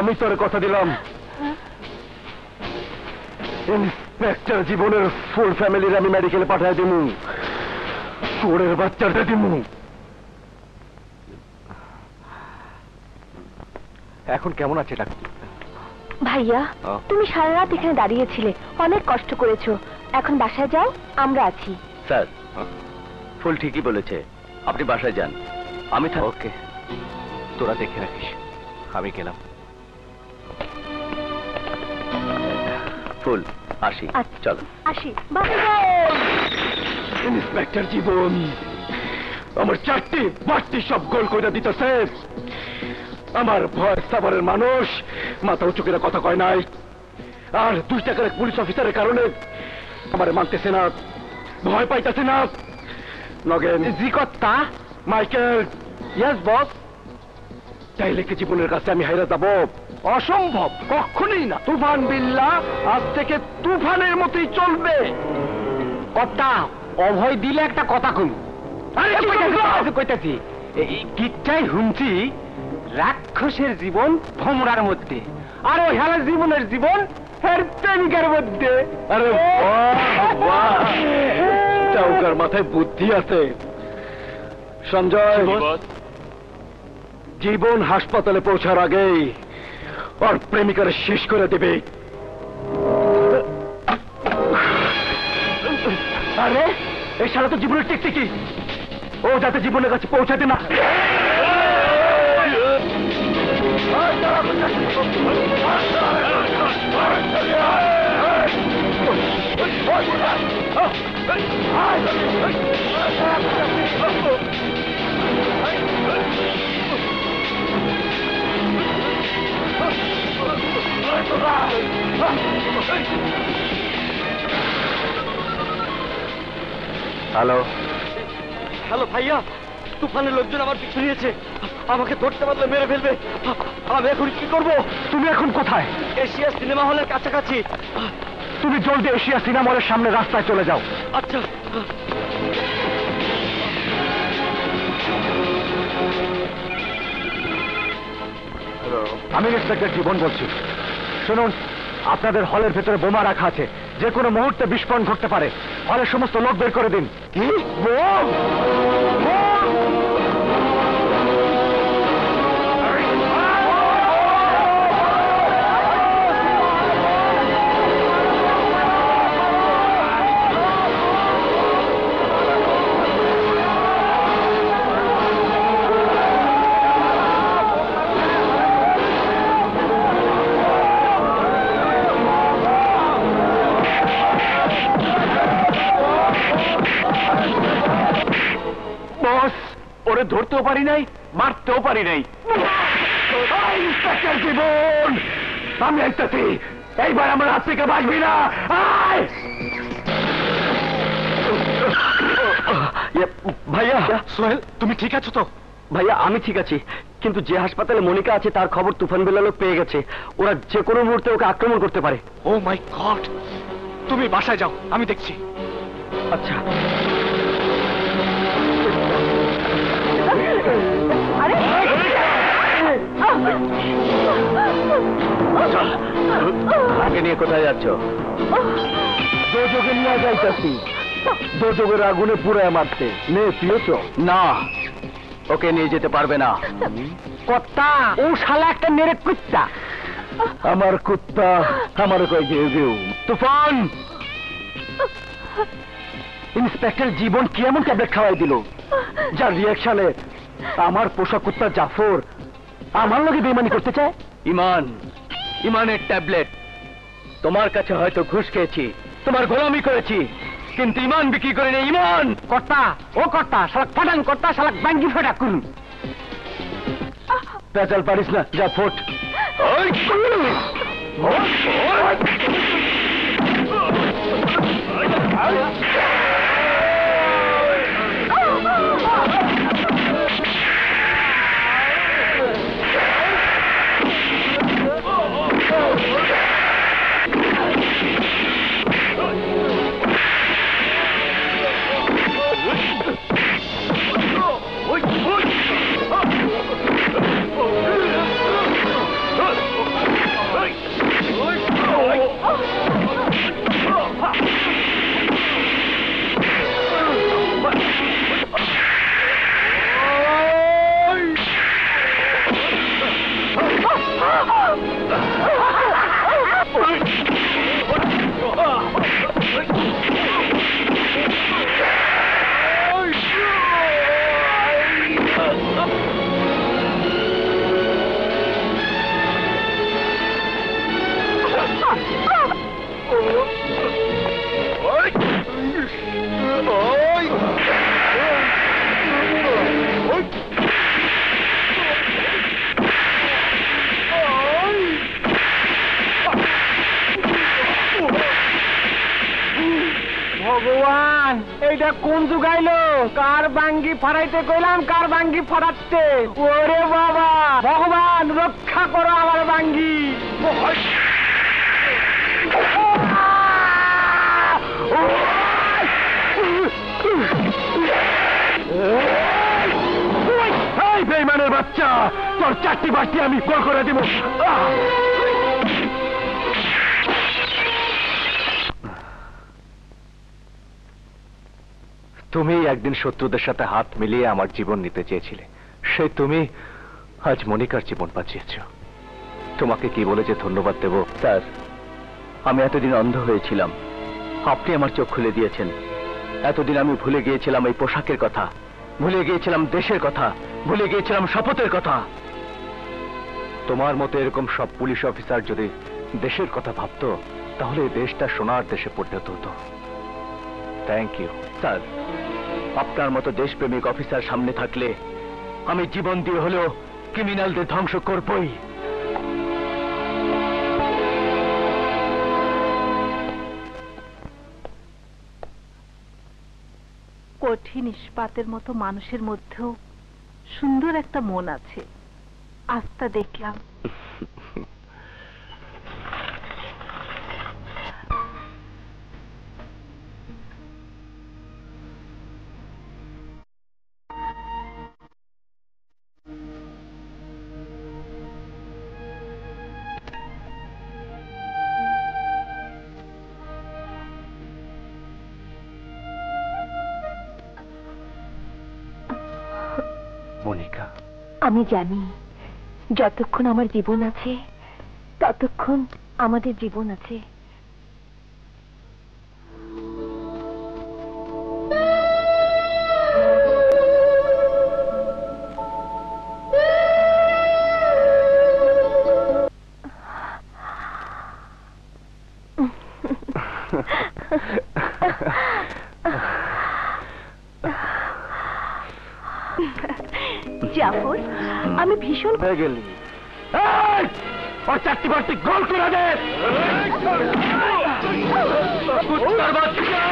আমি তোর কথা দিলাম ইন্সপেক্টর জীবনের ফুল ফ্যামিলির আমি মেডিকেলে পাঠাই দিমু, চোরের বাচ্চাটা দিমু। এখন কেমন আছে ডাক্তার? ভাইয়া, তুমি সারা রাত এখানে দাঁড়িয়েছিলে, অনেক কষ্ট করেছো। এখন বাসায় যাও, আমরা আছি। স্যার, ফুল ঠিকই বলেছে, আপনি বাসায় যান, আমি থাক। ওকে, তোরা দেখে রাখিস, আমি গেলাম। ফুল আসি। চলো আসি। ইন্সপেক্টর জীবন আমার 4টি সব গোল করে দিতেছে। আমার ভয় সাভারের মানুষ মাথা উঁচু করে কথা কয় নাই, আর 2 টাকার এক পুলিশ অফিসারের কারণে আমার মানতেছে না, ভয় পাইতেছে না। নগেন জি কর্তা। মাইকেল। Yes boss. তাইলে কি জীবনের কাছে আমি হাইরা যাব? অসম্ভব, কখনোই না। তুফান বিল্লাহ আজ থেকে তুফানের মতোই চলবে। কর্তা, অভয় দিলে একটা কথা কই। আরে কইতাছি, এই কিচ্ছাই হুমছি রাক্ষসের জীবন ভোমরার মধ্যে, আর ওই হেলার জীবনের জীবন হের প্রেমিকার মধ্যে। আরে চাউকার মাথায় বুদ্ধি আছে। সঞ্জয়, জীবন হাসপাতালে পৌঁছার আগেই ওর প্রেমিকার শেষ করে দেবে। আরে এই শালা তো জীবনের টিকটিকি, ও যাতে জীবনের কাছে পৌঁছাতে না। হ্যালো হ্যালো ভাইয়া, তুফানের লোকজন আমার পিছু নিয়েছে, আমাকে ধরতে পারলে মেরে ফেলবে। আমি এখন কি করব? তুমি এখন কোথায়? এশিয়া সিনেমা হলের কাছাকাছি। তুমি জলদি এশিয়া সিনেমা হলের সামনে রাস্তায় চলে যাও। আচ্ছা। আমি ইন্সপেক্টর জীবন বলছি। শুনুন, আপনাদের হলের ভেতরে বোমা রাখা আছে, যে কোনো মুহূর্তে বিস্ফোরণ ঘটতে পারে। হলের সমস্ত লোক বের করে দিন। কি বোম? ওরে ধরতেও পারি নাই, মারতেও পারি নাই। ইন্সপেক্টর জীবন, আমি আইতাছি, এইবার আমার হাত থেকে বাঁচবি না। ভাইয়া সোহেল, তুমি ঠিক আছো তো? ভাইয়া আমি ঠিক আছি, কিন্তু যে হাসপাতালে মনিকা আছে তার খবর তুফান বেলা লোক পেয়ে গেছে। ওরা যে কোনো মুহূর্তে ওকে আক্রমণ করতে পারে। ও মাই গড, তুমি বাসায় যাও, আমি দেখছি। আচ্ছা। আগে নিয়ে কোথায় যাচ্ছ? দোযোগে নিয়ে যাইতাছি, দোযোগের আগুনে পুড়ায় মারতে। নে পিয়েছ? না, ওকে নিয়ে যেতে পারবে না। কর্তা, ও শালা একটা মেরে কুত্তা। আমার কুত্তা আমার কই গেউ গেউ। তুফান, ইন্সপেক্টর জীবন কি এমন ট্যাবলেট খাওয়াই দিল যার রিয়াকশনে আমার পোষা কুত্তা জাফর আমার লগে বেইমানি করতে চায়? ইমান, ইমানের ট্যাবলেট। তোমার কাছে হয়তো ঘুষ খেয়েছি, তোমার গোলামি করেছি, কিন্তু ইমান বিক্রি করে নেই। ইমান। কর্তা, ও কর্তা, শালাক ফাটান কর্তা, শালাক ব্যাঙ্গি ফেটা করুন। পেঁচাল পারিস না, যা ফোট। ভগবান, এইটা কোন যুগাইলো? কার বাঙ্গি ফাড়াইতে কইলাম, কার বাঙ্গি ফাড়াচ্ছে? ওরে বাবা, ভগবান রক্ষা করো আমার বাঙ্গি। এই বেঈমানের বাচ্চা, তোর 4টি বাটি আমি গোল করে দিব। তুমি একদিন শত্রুদের সাথে হাত মিলিয়ে আমার জীবন নিতে চেয়েছিলে, সেই তুমি আজ মনিকার জীবন বাঁচিয়েছ। তোমাকে কি বলে যে ধন্যবাদ দেব? স্যার, আমি এতদিন অন্ধ হয়েছিলাম, আপনি আমার চোখ খুলে দিয়েছেন। এতদিন আমি ভুলে গিয়েছিলাম এই পোশাকের কথা, ভুলে গিয়েছিলাম দেশের কথা, ভুলে গিয়েছিলাম শপথের কথা। তোমার মতো এরকম সব পুলিশ অফিসার যদি দেশের কথা ভাবতো, তাহলে এই দেশটা সোনার দেশে পরিণত হতো। Thank you sir. আপনার মতো দেশপ্রেমিক অফিসার সামনে থাকলে আমি জীবন দিয়ে হলেও ক্রিমিনালদের ধ্বংস করবই। কঠিন ইস্পাতের মতো মানুষের মধ্যেও সুন্দর একটা মন আছে, আজ তা দেখলাম। মনিকা, আমি জানি যতক্ষণ আমার জীবন আছে ততক্ষণ আমাদের জীবন আছে। জাফর, আমি ভীষণ হয়ে গেলি। ওর 4টি বাটি গোল করে দে। কুত্তার বাচ্চা!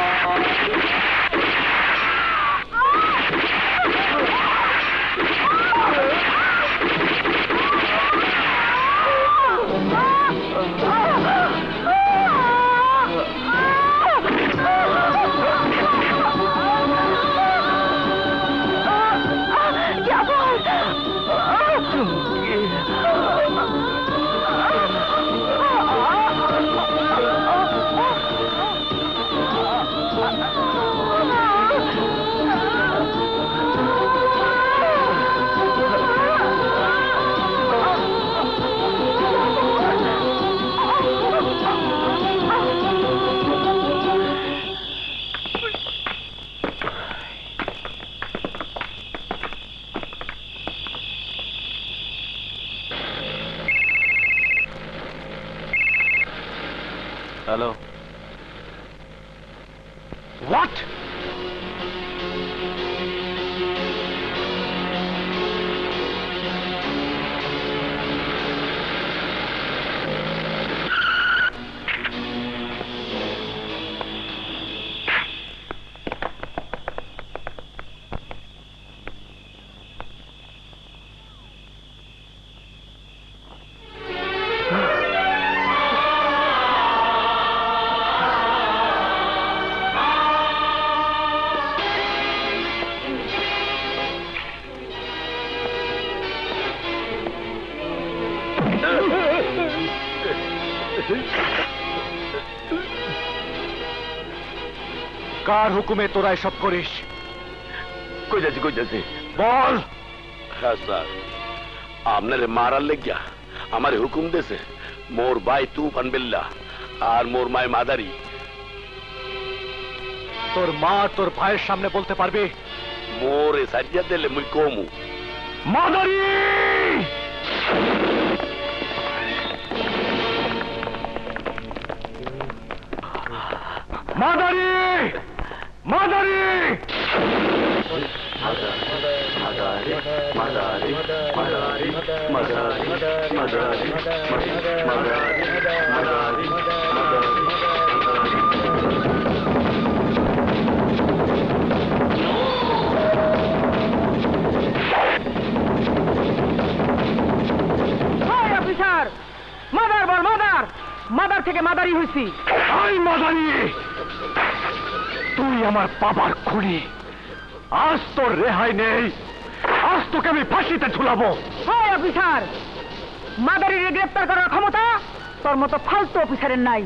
Hello. What? কার হুকুমে তোরা এসব করিস? কই যাচ্ছি বল। হ্যাঁ স্যার, আপনারে মারার লেগিয়া আমার হুকুম দেছে মোর ভাই তুফান বিল্লাহ আর মোর মায় মাদারি। তোর মা তোর ভাইয়ের সামনে বলতে পারবি? মোরে সারিয়া দিলে মুই কমু। মাদারি! মাদারি! মাদারি! মাদারি হয়েছি। মাদারি, তুই আমার বাবার খুনি, আজ তোর রেহাই নেই, আজ তোকে আমি ফাঁসিতে ঝুলাবো। হ্যাঁ অফিসার, মাদারিকে গ্রেপ্তার করার ক্ষমতা তোর মতো ফালতু অফিসারের নাই।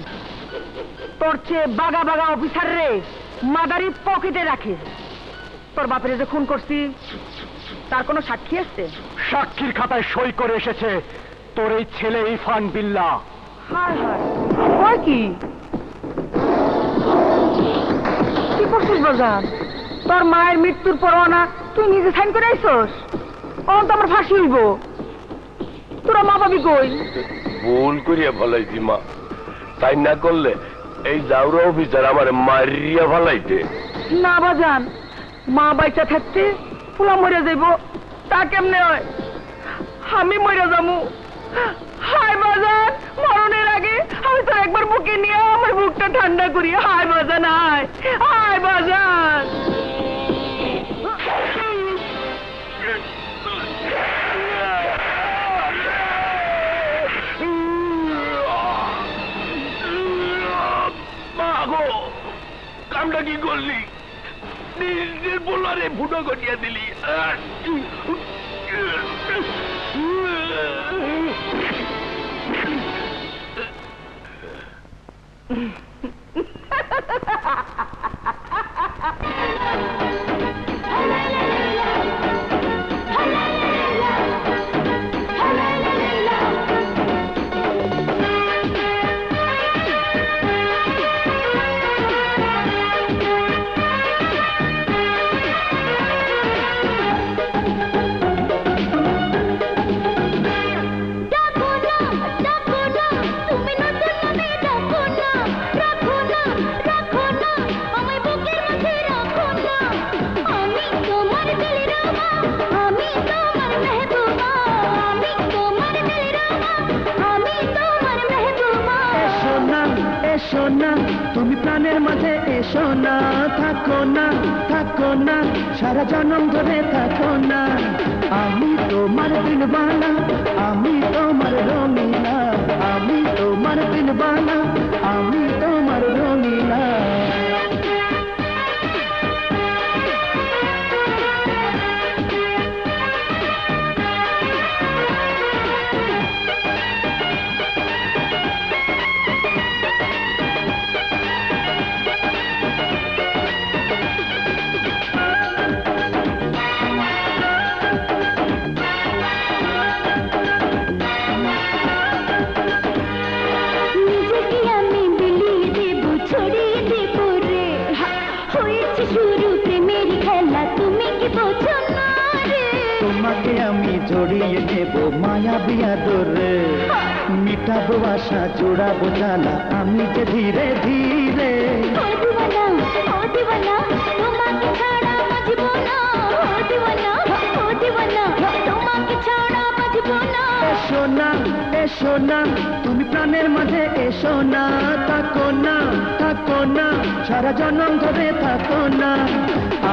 তোর চেয়ে বাগা বাগা অফিসার রে মাদারি পকেটে রাখে। তোর বাপের যে খুন করছি তার কোনো সাক্ষী আছে? সাক্ষীর খাতায় সই করে এসেছে তোর এই ছেলে ইরফান বিল্লাহ। হায় হায়, কি কি করছিস বাজার? তোর মায়ের মৃত্যুর পরোয়ানা তুই নিজে সাইন করে আইছস? অন তো আমার ফাঁসি হইব। তোরা মা বাবি কই? ভুল করিয়া ফলাইছি মা, তাই না করলে এই জাউরা অফিসার আমার মারিয়া ফলাইতে। না বাজান, মা বাইচা থাকতে ফুলা মরে যাইব, তা কেমনে হয়? আমি মরে যাবো। হায় বাজান, মরণের আগে আমি তো একবার বুকে নিয়ে আমার বুকটা ঠান্ডা করি। হায় বাজান, হায় হায় বাজান। কামটা কি করলি? নিজের বলারে ফুটো করিয়া দিলি। তুমি প্রাণের মাঝে এসো না, থাকো না, থাকো না, সারা জনম ধরে থাকো না। আমি তোমার দিলবানা, আমি তোমার রঙিনা, আমি তোমার দিলবানা, আমি তোমার রঙিনা। তোমাকে আমি জড়িয়ে দেব মায়া বিয়া দরে, মিটাবো আশা, জোড়াবো জ্বালা আমি যে ধীরে ধীরে। এসো না, এসো না, তুমি প্রাণের মাঝে এসো না, থাকো না, থাকো না, সারা জনম ধরে থাকো না।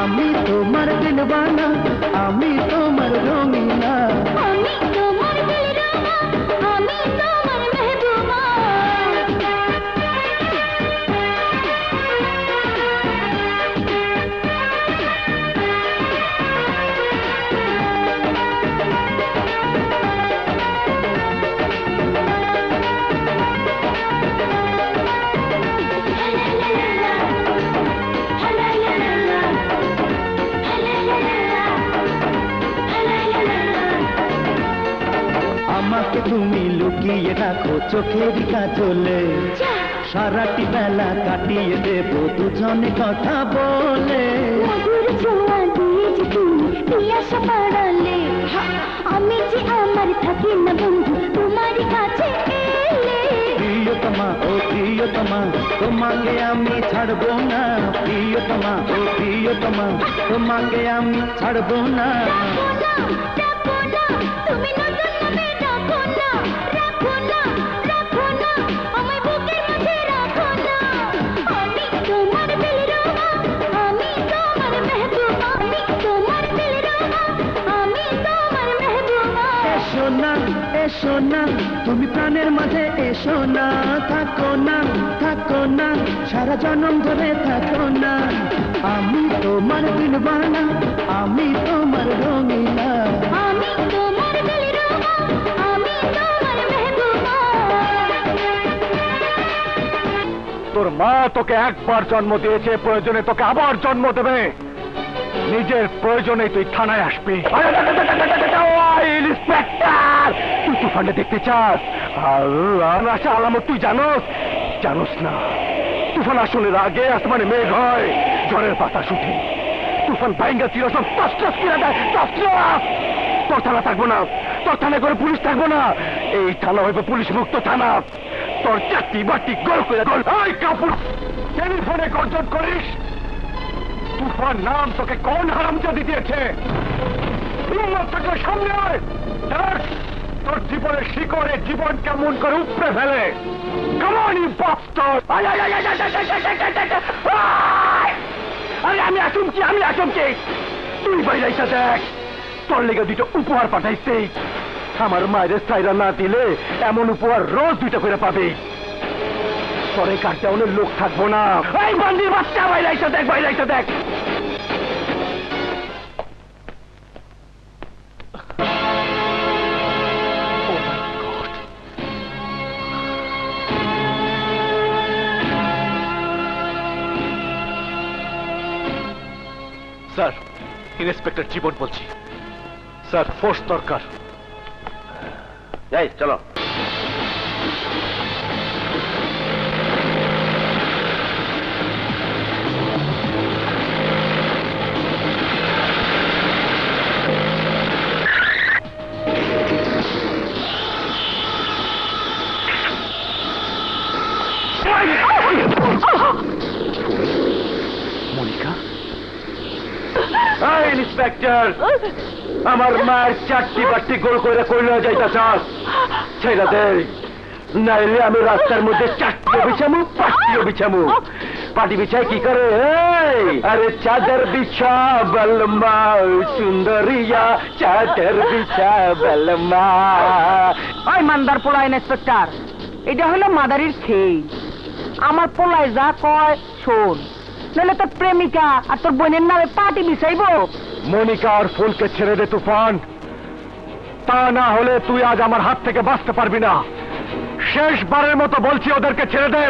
আমি তোমার দিলবানা, আমি তোমার রঙিনা, আমি তোমার দিলরুবা, আমি তোমার মেহবুবা। আমাকে তুমি লুকিয়ে রাখো চোখের কাজলে, সারাটি বেলা কাটিয়ে দেব দুজনে কথা বলে। মধুর ছোঁয়া দিয়ে যে তুমি পিয়াসা বাড়ালে, আমি যে আমার থাকি না বন্ধু তোমার কাছে এলে। প্রিয়তমা ও প্রিয়তমা, তোমাকে আমি ছাড়বো না, প্রিয়তমা ও প্রিয়তমা, তোমাকে আমি ছাড়বো না। তুমি নতুন নামে রাখো না, রাখো না, রাখো না, আমায় বুকের মাঝে রাখো না। আমি তোমার দিলরুবা, আমি তোমার মেহবুবা, আমি তোমার দিলরুবা, আমি তোমার মেহবুবা। এসো না, এসো না, তুমি প্রাণের মাঝে এসো না, থাকো না, থাকো না, সারা জনম ধরে থাকো না। আমি তোমার দিলবানা, আমি তোমার রঙিলা, আমি তোমার দিলরুবা, আমি তোমার মেহবুবা। তোর মা তোকে একবার জন্ম দিয়েছে, প্রয়োজনে তোকে আবার জন্ম দেবে। নিজের প্রয়োজনে তুই থানায় আসবি। ইন্সপেক্টর, তুই তুফানকে দেখতে চাস? আশা আলামত তুই জানোস? জানোস না, তুফান আসলে আগে আসমানে মেঘ হয়, ঝড়ের বাতাস উঠে, তুফান বাইঙ্গা ছিল সব টস করে দেয়। তোর থানা থাকবো না, তোর থানায় করে পুলিশ থাকবো না, এই থানা হইবে পুলিশ মুক্ত থানা। তোর চাকরি বাটি গোল করে গোল। এই কাপড় টেলিফোনে গর্জন করিস? তুফান নাম তোকে কোন হারামজাদি দিয়েছে? থাকলে সামনে আয়, দেখ তোর জীবনের শিকড়ে জীবন কেমন করে উপড়ে ফেলে। কেমনই বাস্তব। আরে আমি আসুমছি, আমি আসুমছি, তুই বাইরাইটা দেখ, তোর লেগে দুটো উপহার পাঠাইছে। আমার মায়ের সাইরা না দিলে এমন উপহার রোজ দুইটা করে পাবে। পরে কাটতে অনেক লোক থাকবো না। এই বন্দির বাচ্চা বাইরাইটা দেখ, বাইরাইটা দেখ। স্যার, ইন্সপেক্টর জীবন বলছি। স্যার, ফোর্স দরকার। যাই চলো। মনিকা, ইন্সপেক্টর, আমার মায়ের চারটি বাট্টি গোল করে কইলা যাইতাছাস, ছেড়া দে, নাইলে আমি রাস্তার মধ্যে চারটিও বিছামু, পাঁচটিও বিছামু। পাটি বিছাই কি করে? আরে চাদর বিছা বলমা সুন্দরিয়া, চাদর বিছা বলমা। ওই মান্দার পোলা ইন্সপেক্টর, এটা হলো মাদারির খেই। আমার পোলায় যা কয় শোন, নইলে তোর প্রেমিকা আর তোর বোনের নামে পার্টি বিছাইব। মনিকা আর ফুলকে ছেড়ে দে তুফান, তা না হলে তুই আজ আমার হাত থেকে বাঁচতে পারবি না। শেষবারের মতো বলছি, ওদেরকে ছেড়ে দে।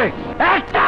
একটা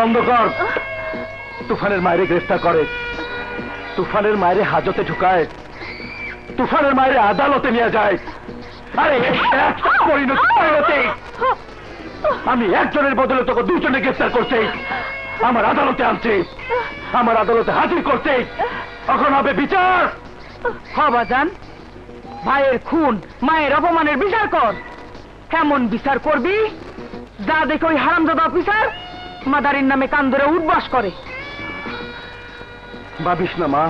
বন্ধ কর। তুফানের মায়ের গ্রেফতার করে, তুফানের মায়ের হাজতে ঢুকায়, তুফানের মায়ের আদালতে নিয়ে যায়। আরে পরিণতি, আমি একজনের বদলে তোকে দুজনে গ্রেফতার করছি, আমার আদালতে আনছি, আমার আদালতে হাজির করছি। এখন হবে বিচার। বাজান, ভাইয়ের খুন মায়ের অপমানের বিচার কর। কেমন বিচার করবি? যা দেখে ওই হারামজাদা অফিসার মাদারির নামে কান ধরে উঠবাস করে। ভাবিস না মা,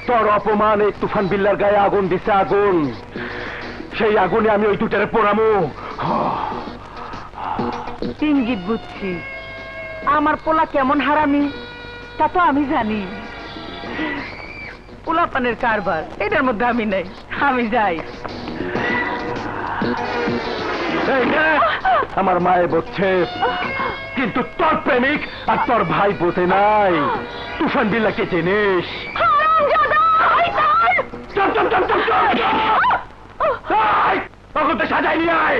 তোর অপমান এই তুফান বিল্লার গায়ে আগুন দিছে, আগুন। সেই আগুনে আমি ওই দুটারে পোড়ামু। ইঙ্গিত বুঝছি, আমার পোলা কেমন হারামি তা তো আমি জানি। পোলাপানের কারবার এটার মধ্যে আমি নেই, আমি যাই। আমার মায়ে বলছে, কিন্তু তোর প্রেমিক আর তোর ভাই বোঝে নাই। তুফান বিল্লাকে চিনিস? পাগলটা সাজাই নিয়ে আয়।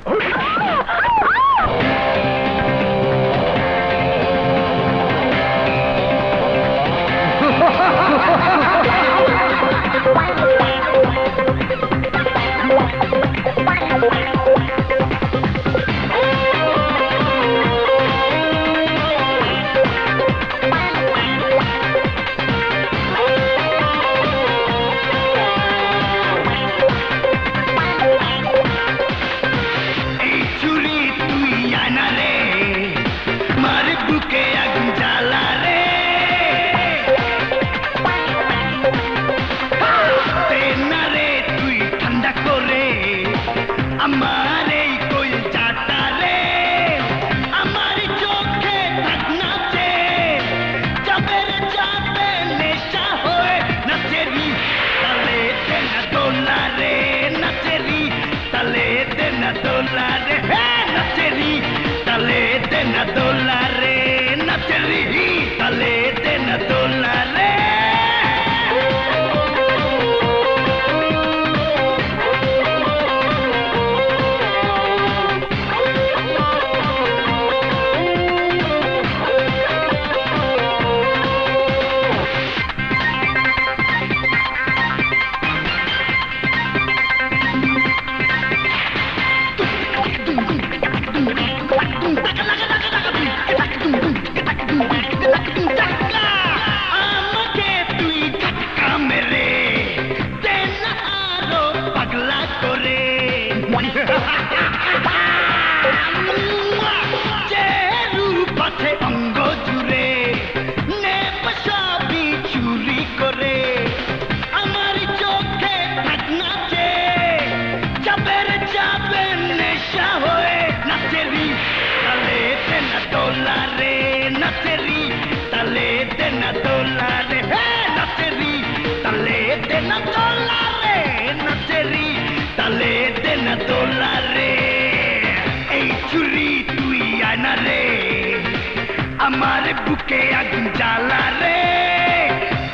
हमारे बुके आगुन जाला रे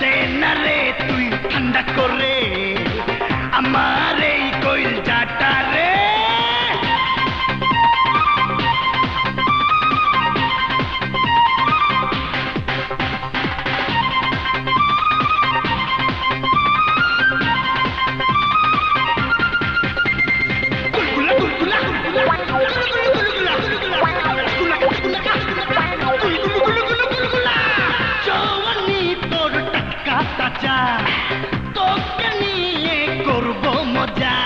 देना रे तुई ठंडा करे हमारे कोई जाता रे তোকে নিয়ে করব মজা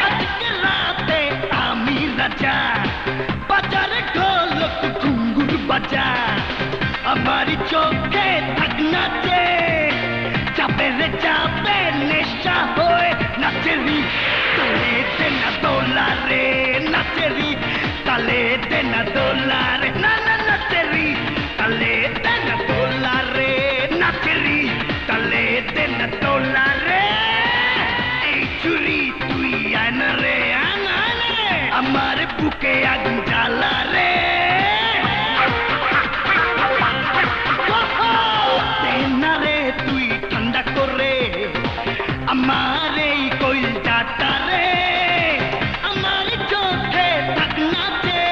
আজকে রাতে আমি রাজা বাজারে ঢোলক ঘুঙ্গুর বাজা আমার চোখে থাক নাচে চাপে রে চাপে নেশা হয়ে নাচেরি তালে দেনা দোলা রে নাচেরি তালে দেনা দোলা রে না না নাচেরি তালে দেনা দোলা রে নাচেরি তালে দেনা দোলা রে এই চুরি তুই আনা রে আনা রে আমার বুকে আগুন জ্বালা রে দেনা রে তুই ঠান্ডা করে আমার এই কইল যাটা রে আমার চোখে থাক নাচে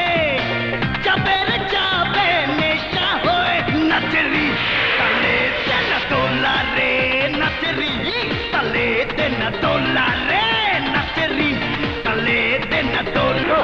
যাবে রে যাবে নেশা হয়ে নাচেরি তালে দেনা দোলা রে নাচেরি তালে দেনা দোলা রে নাচেরি তালে দেনা দোলা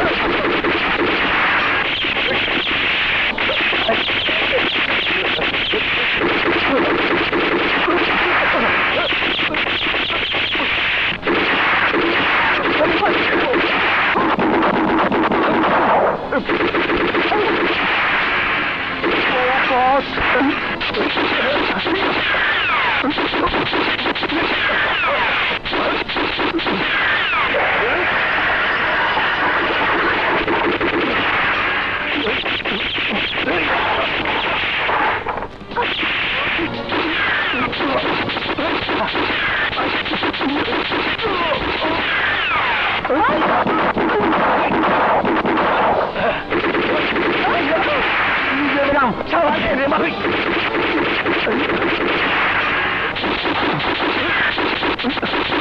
Come on,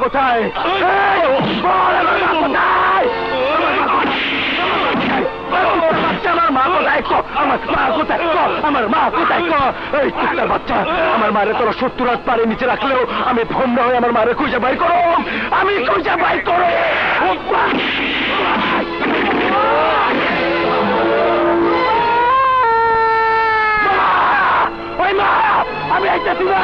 কোথায়? বল আমার মা কোথায়? আমার মা কোথায়? আমার মা কোথায়? আমার মা কোথায়? এই কুত্তার বাচ্চা, আমার মারে তোরা 70 রাত পারে নিচে রাখলেও আমি ভন্ড হয়ে আমার মারে খুঁজে বাই করো, আমি খুঁজে বাই করো। ওই মা, আমি আইতেছি না।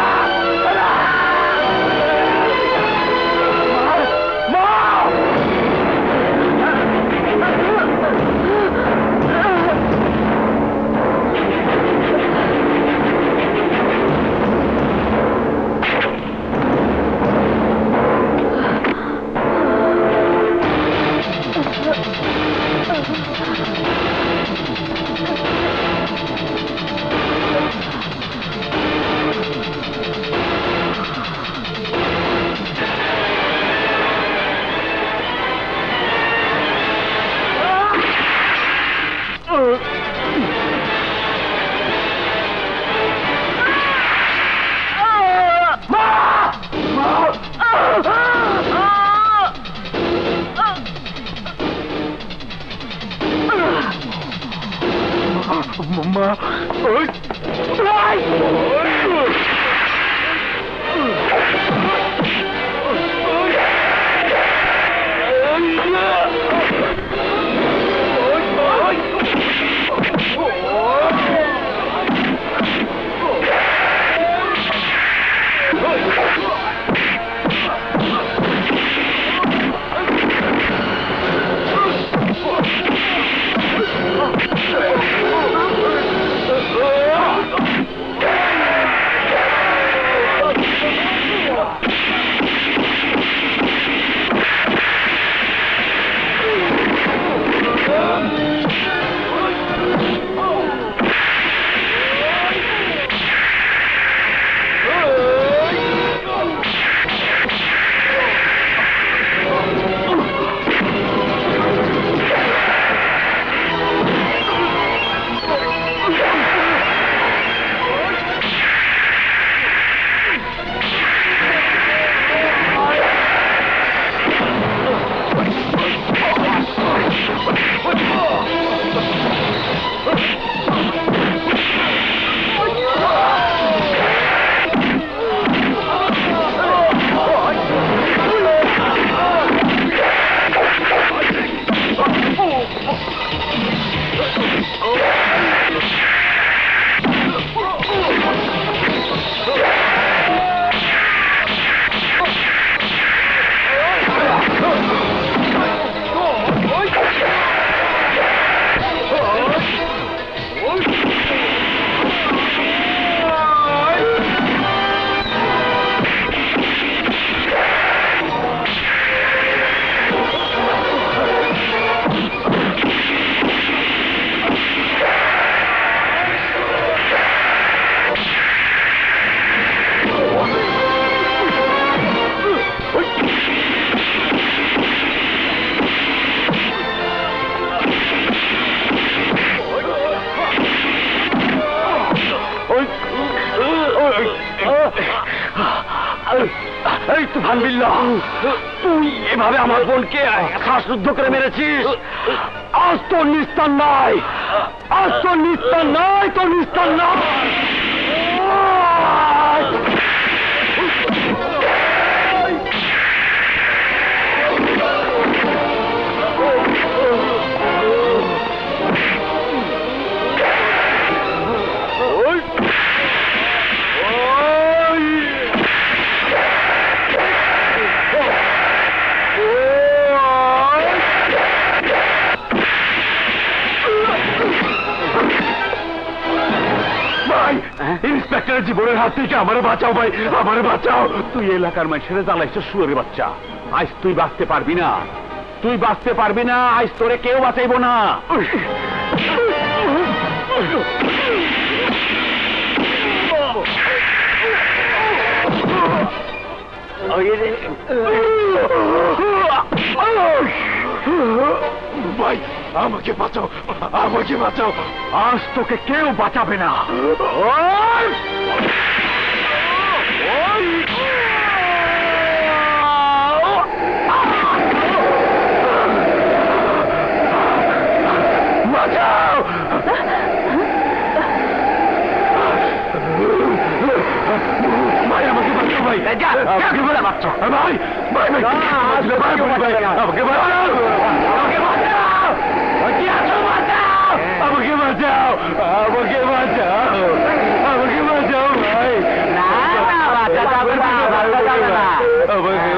এই তুফান বিল্লাহ, তুই এভাবে আমার বোনকে শ্বাসরুদ্ধ করে মেরেছিস। আজ তোর নিস্তার নাই, আজ তোর নিস্তার নাই, তোর নিস্তার নাই। ইন্সপেক্টরের জীবনের হাত থেকে আমারে বাঁচাও ভাই, আমারে বাঁচাও। তুই এলাকার মানুষের জ্বালাইছিস শুয়োরের বাচ্চা। আজ তুই বাঁচতে পারবি না, তুই বাঁচতে পারবি না। আজ তোরে কেউ বাঁচাইব না। ভাই আমাকে বাঁচাও, আমাকে বাঁচাও। আজ তোকে কেউ বাঁচাবে না। বাঁচাও। ভাই আমাকে বাঁচাও, ভাই আমাকে বাঁচাও, ভাই ভাই ভাই আমাকে বাঁচাও, আমাকে বাঁচাও, কি আছো বাঁচাও, আমাকে বাঁচাও, আমাকে বাঁচাও, আমাকে বাঁচাও ভাই। না বাঁচা যাবে না, বাঁচা যাবে না, আমাকে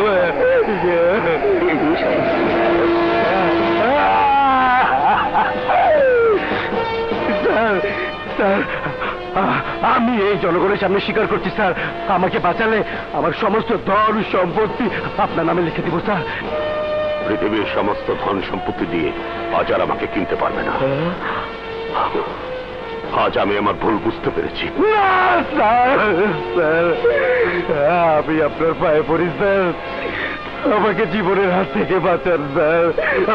স্যার, স্যার আমি এই জনগণের সামনে স্বীকার করছি স্যার, আমাকে বাঁচালে আমার সমস্ত ধন সম্পত্তি আপনার নামে লিখে দিব স্যার। পৃথিবীর সমস্ত ধন সম্পত্তি দিয়ে আজ আর আমাকে কিনতে পারবে না। আজ আমি আমার ভুল বুঝতে পেরেছি। না স্যার, স্যার আমি আপনার পায়ে পড়ি স্যার, আমাকে জীবনের হাত থেকে বাঁচান স্যার,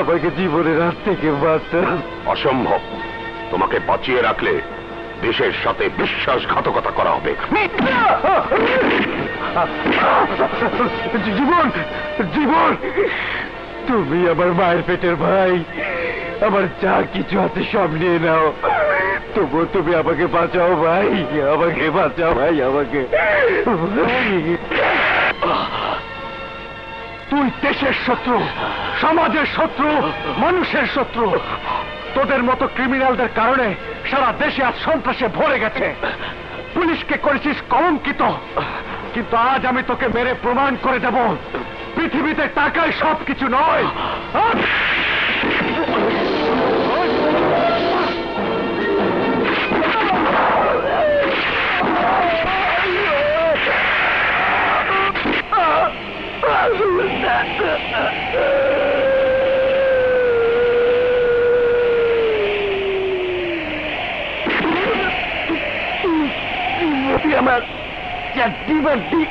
আমাকে জীবনের হাত থেকে বাঁচান। অসম্ভব, তোমাকে বাঁচিয়ে রাখলে দেশের সাথে বিশ্বাসঘাতকতা করা হবে। জীবন, জীবন তুমি আমার মায়ের পেটের ভাই, আমার যা কিছু আছে সব নিয়ে নাও, তবু তুমি আমাকে বাঁচাও ভাই, আমাকে বাঁচাও ভাই, আমাকে। তুই দেশের শত্রু, সমাজের শত্রু, মানুষের শত্রু। তোদের মতো ক্রিমিনালদের কারণে সারা দেশে আজ সন্ত্রাসে ভরে গেছে। পুলিশকে করেছিস কলঙ্কিত, কিন্তু আজ আমি তোকে মেরে প্রমাণ করে দেব পৃথিবীতে টাকায় সবকিছু নয়। আমার চারটি বাড়তি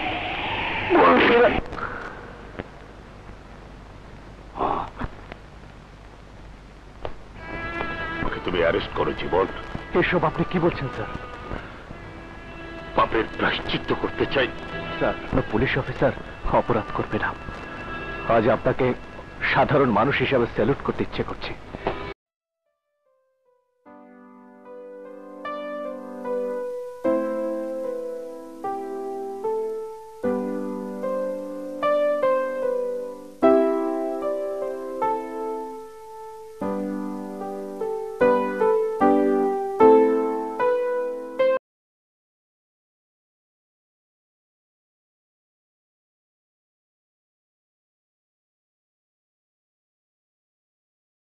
তুমি অ্যারেস্ট করো জীবন। এসব আপনি কি বলছেন স্যার? পাপের প্রায়শ্চিত্ত করতে চাই। স্যার পুলিশ অফিসার অপরাধ করবে না। আজ আপনাকে সাধারণ মানুষ হিসাবে স্যালুট করতে ইচ্ছে করছে।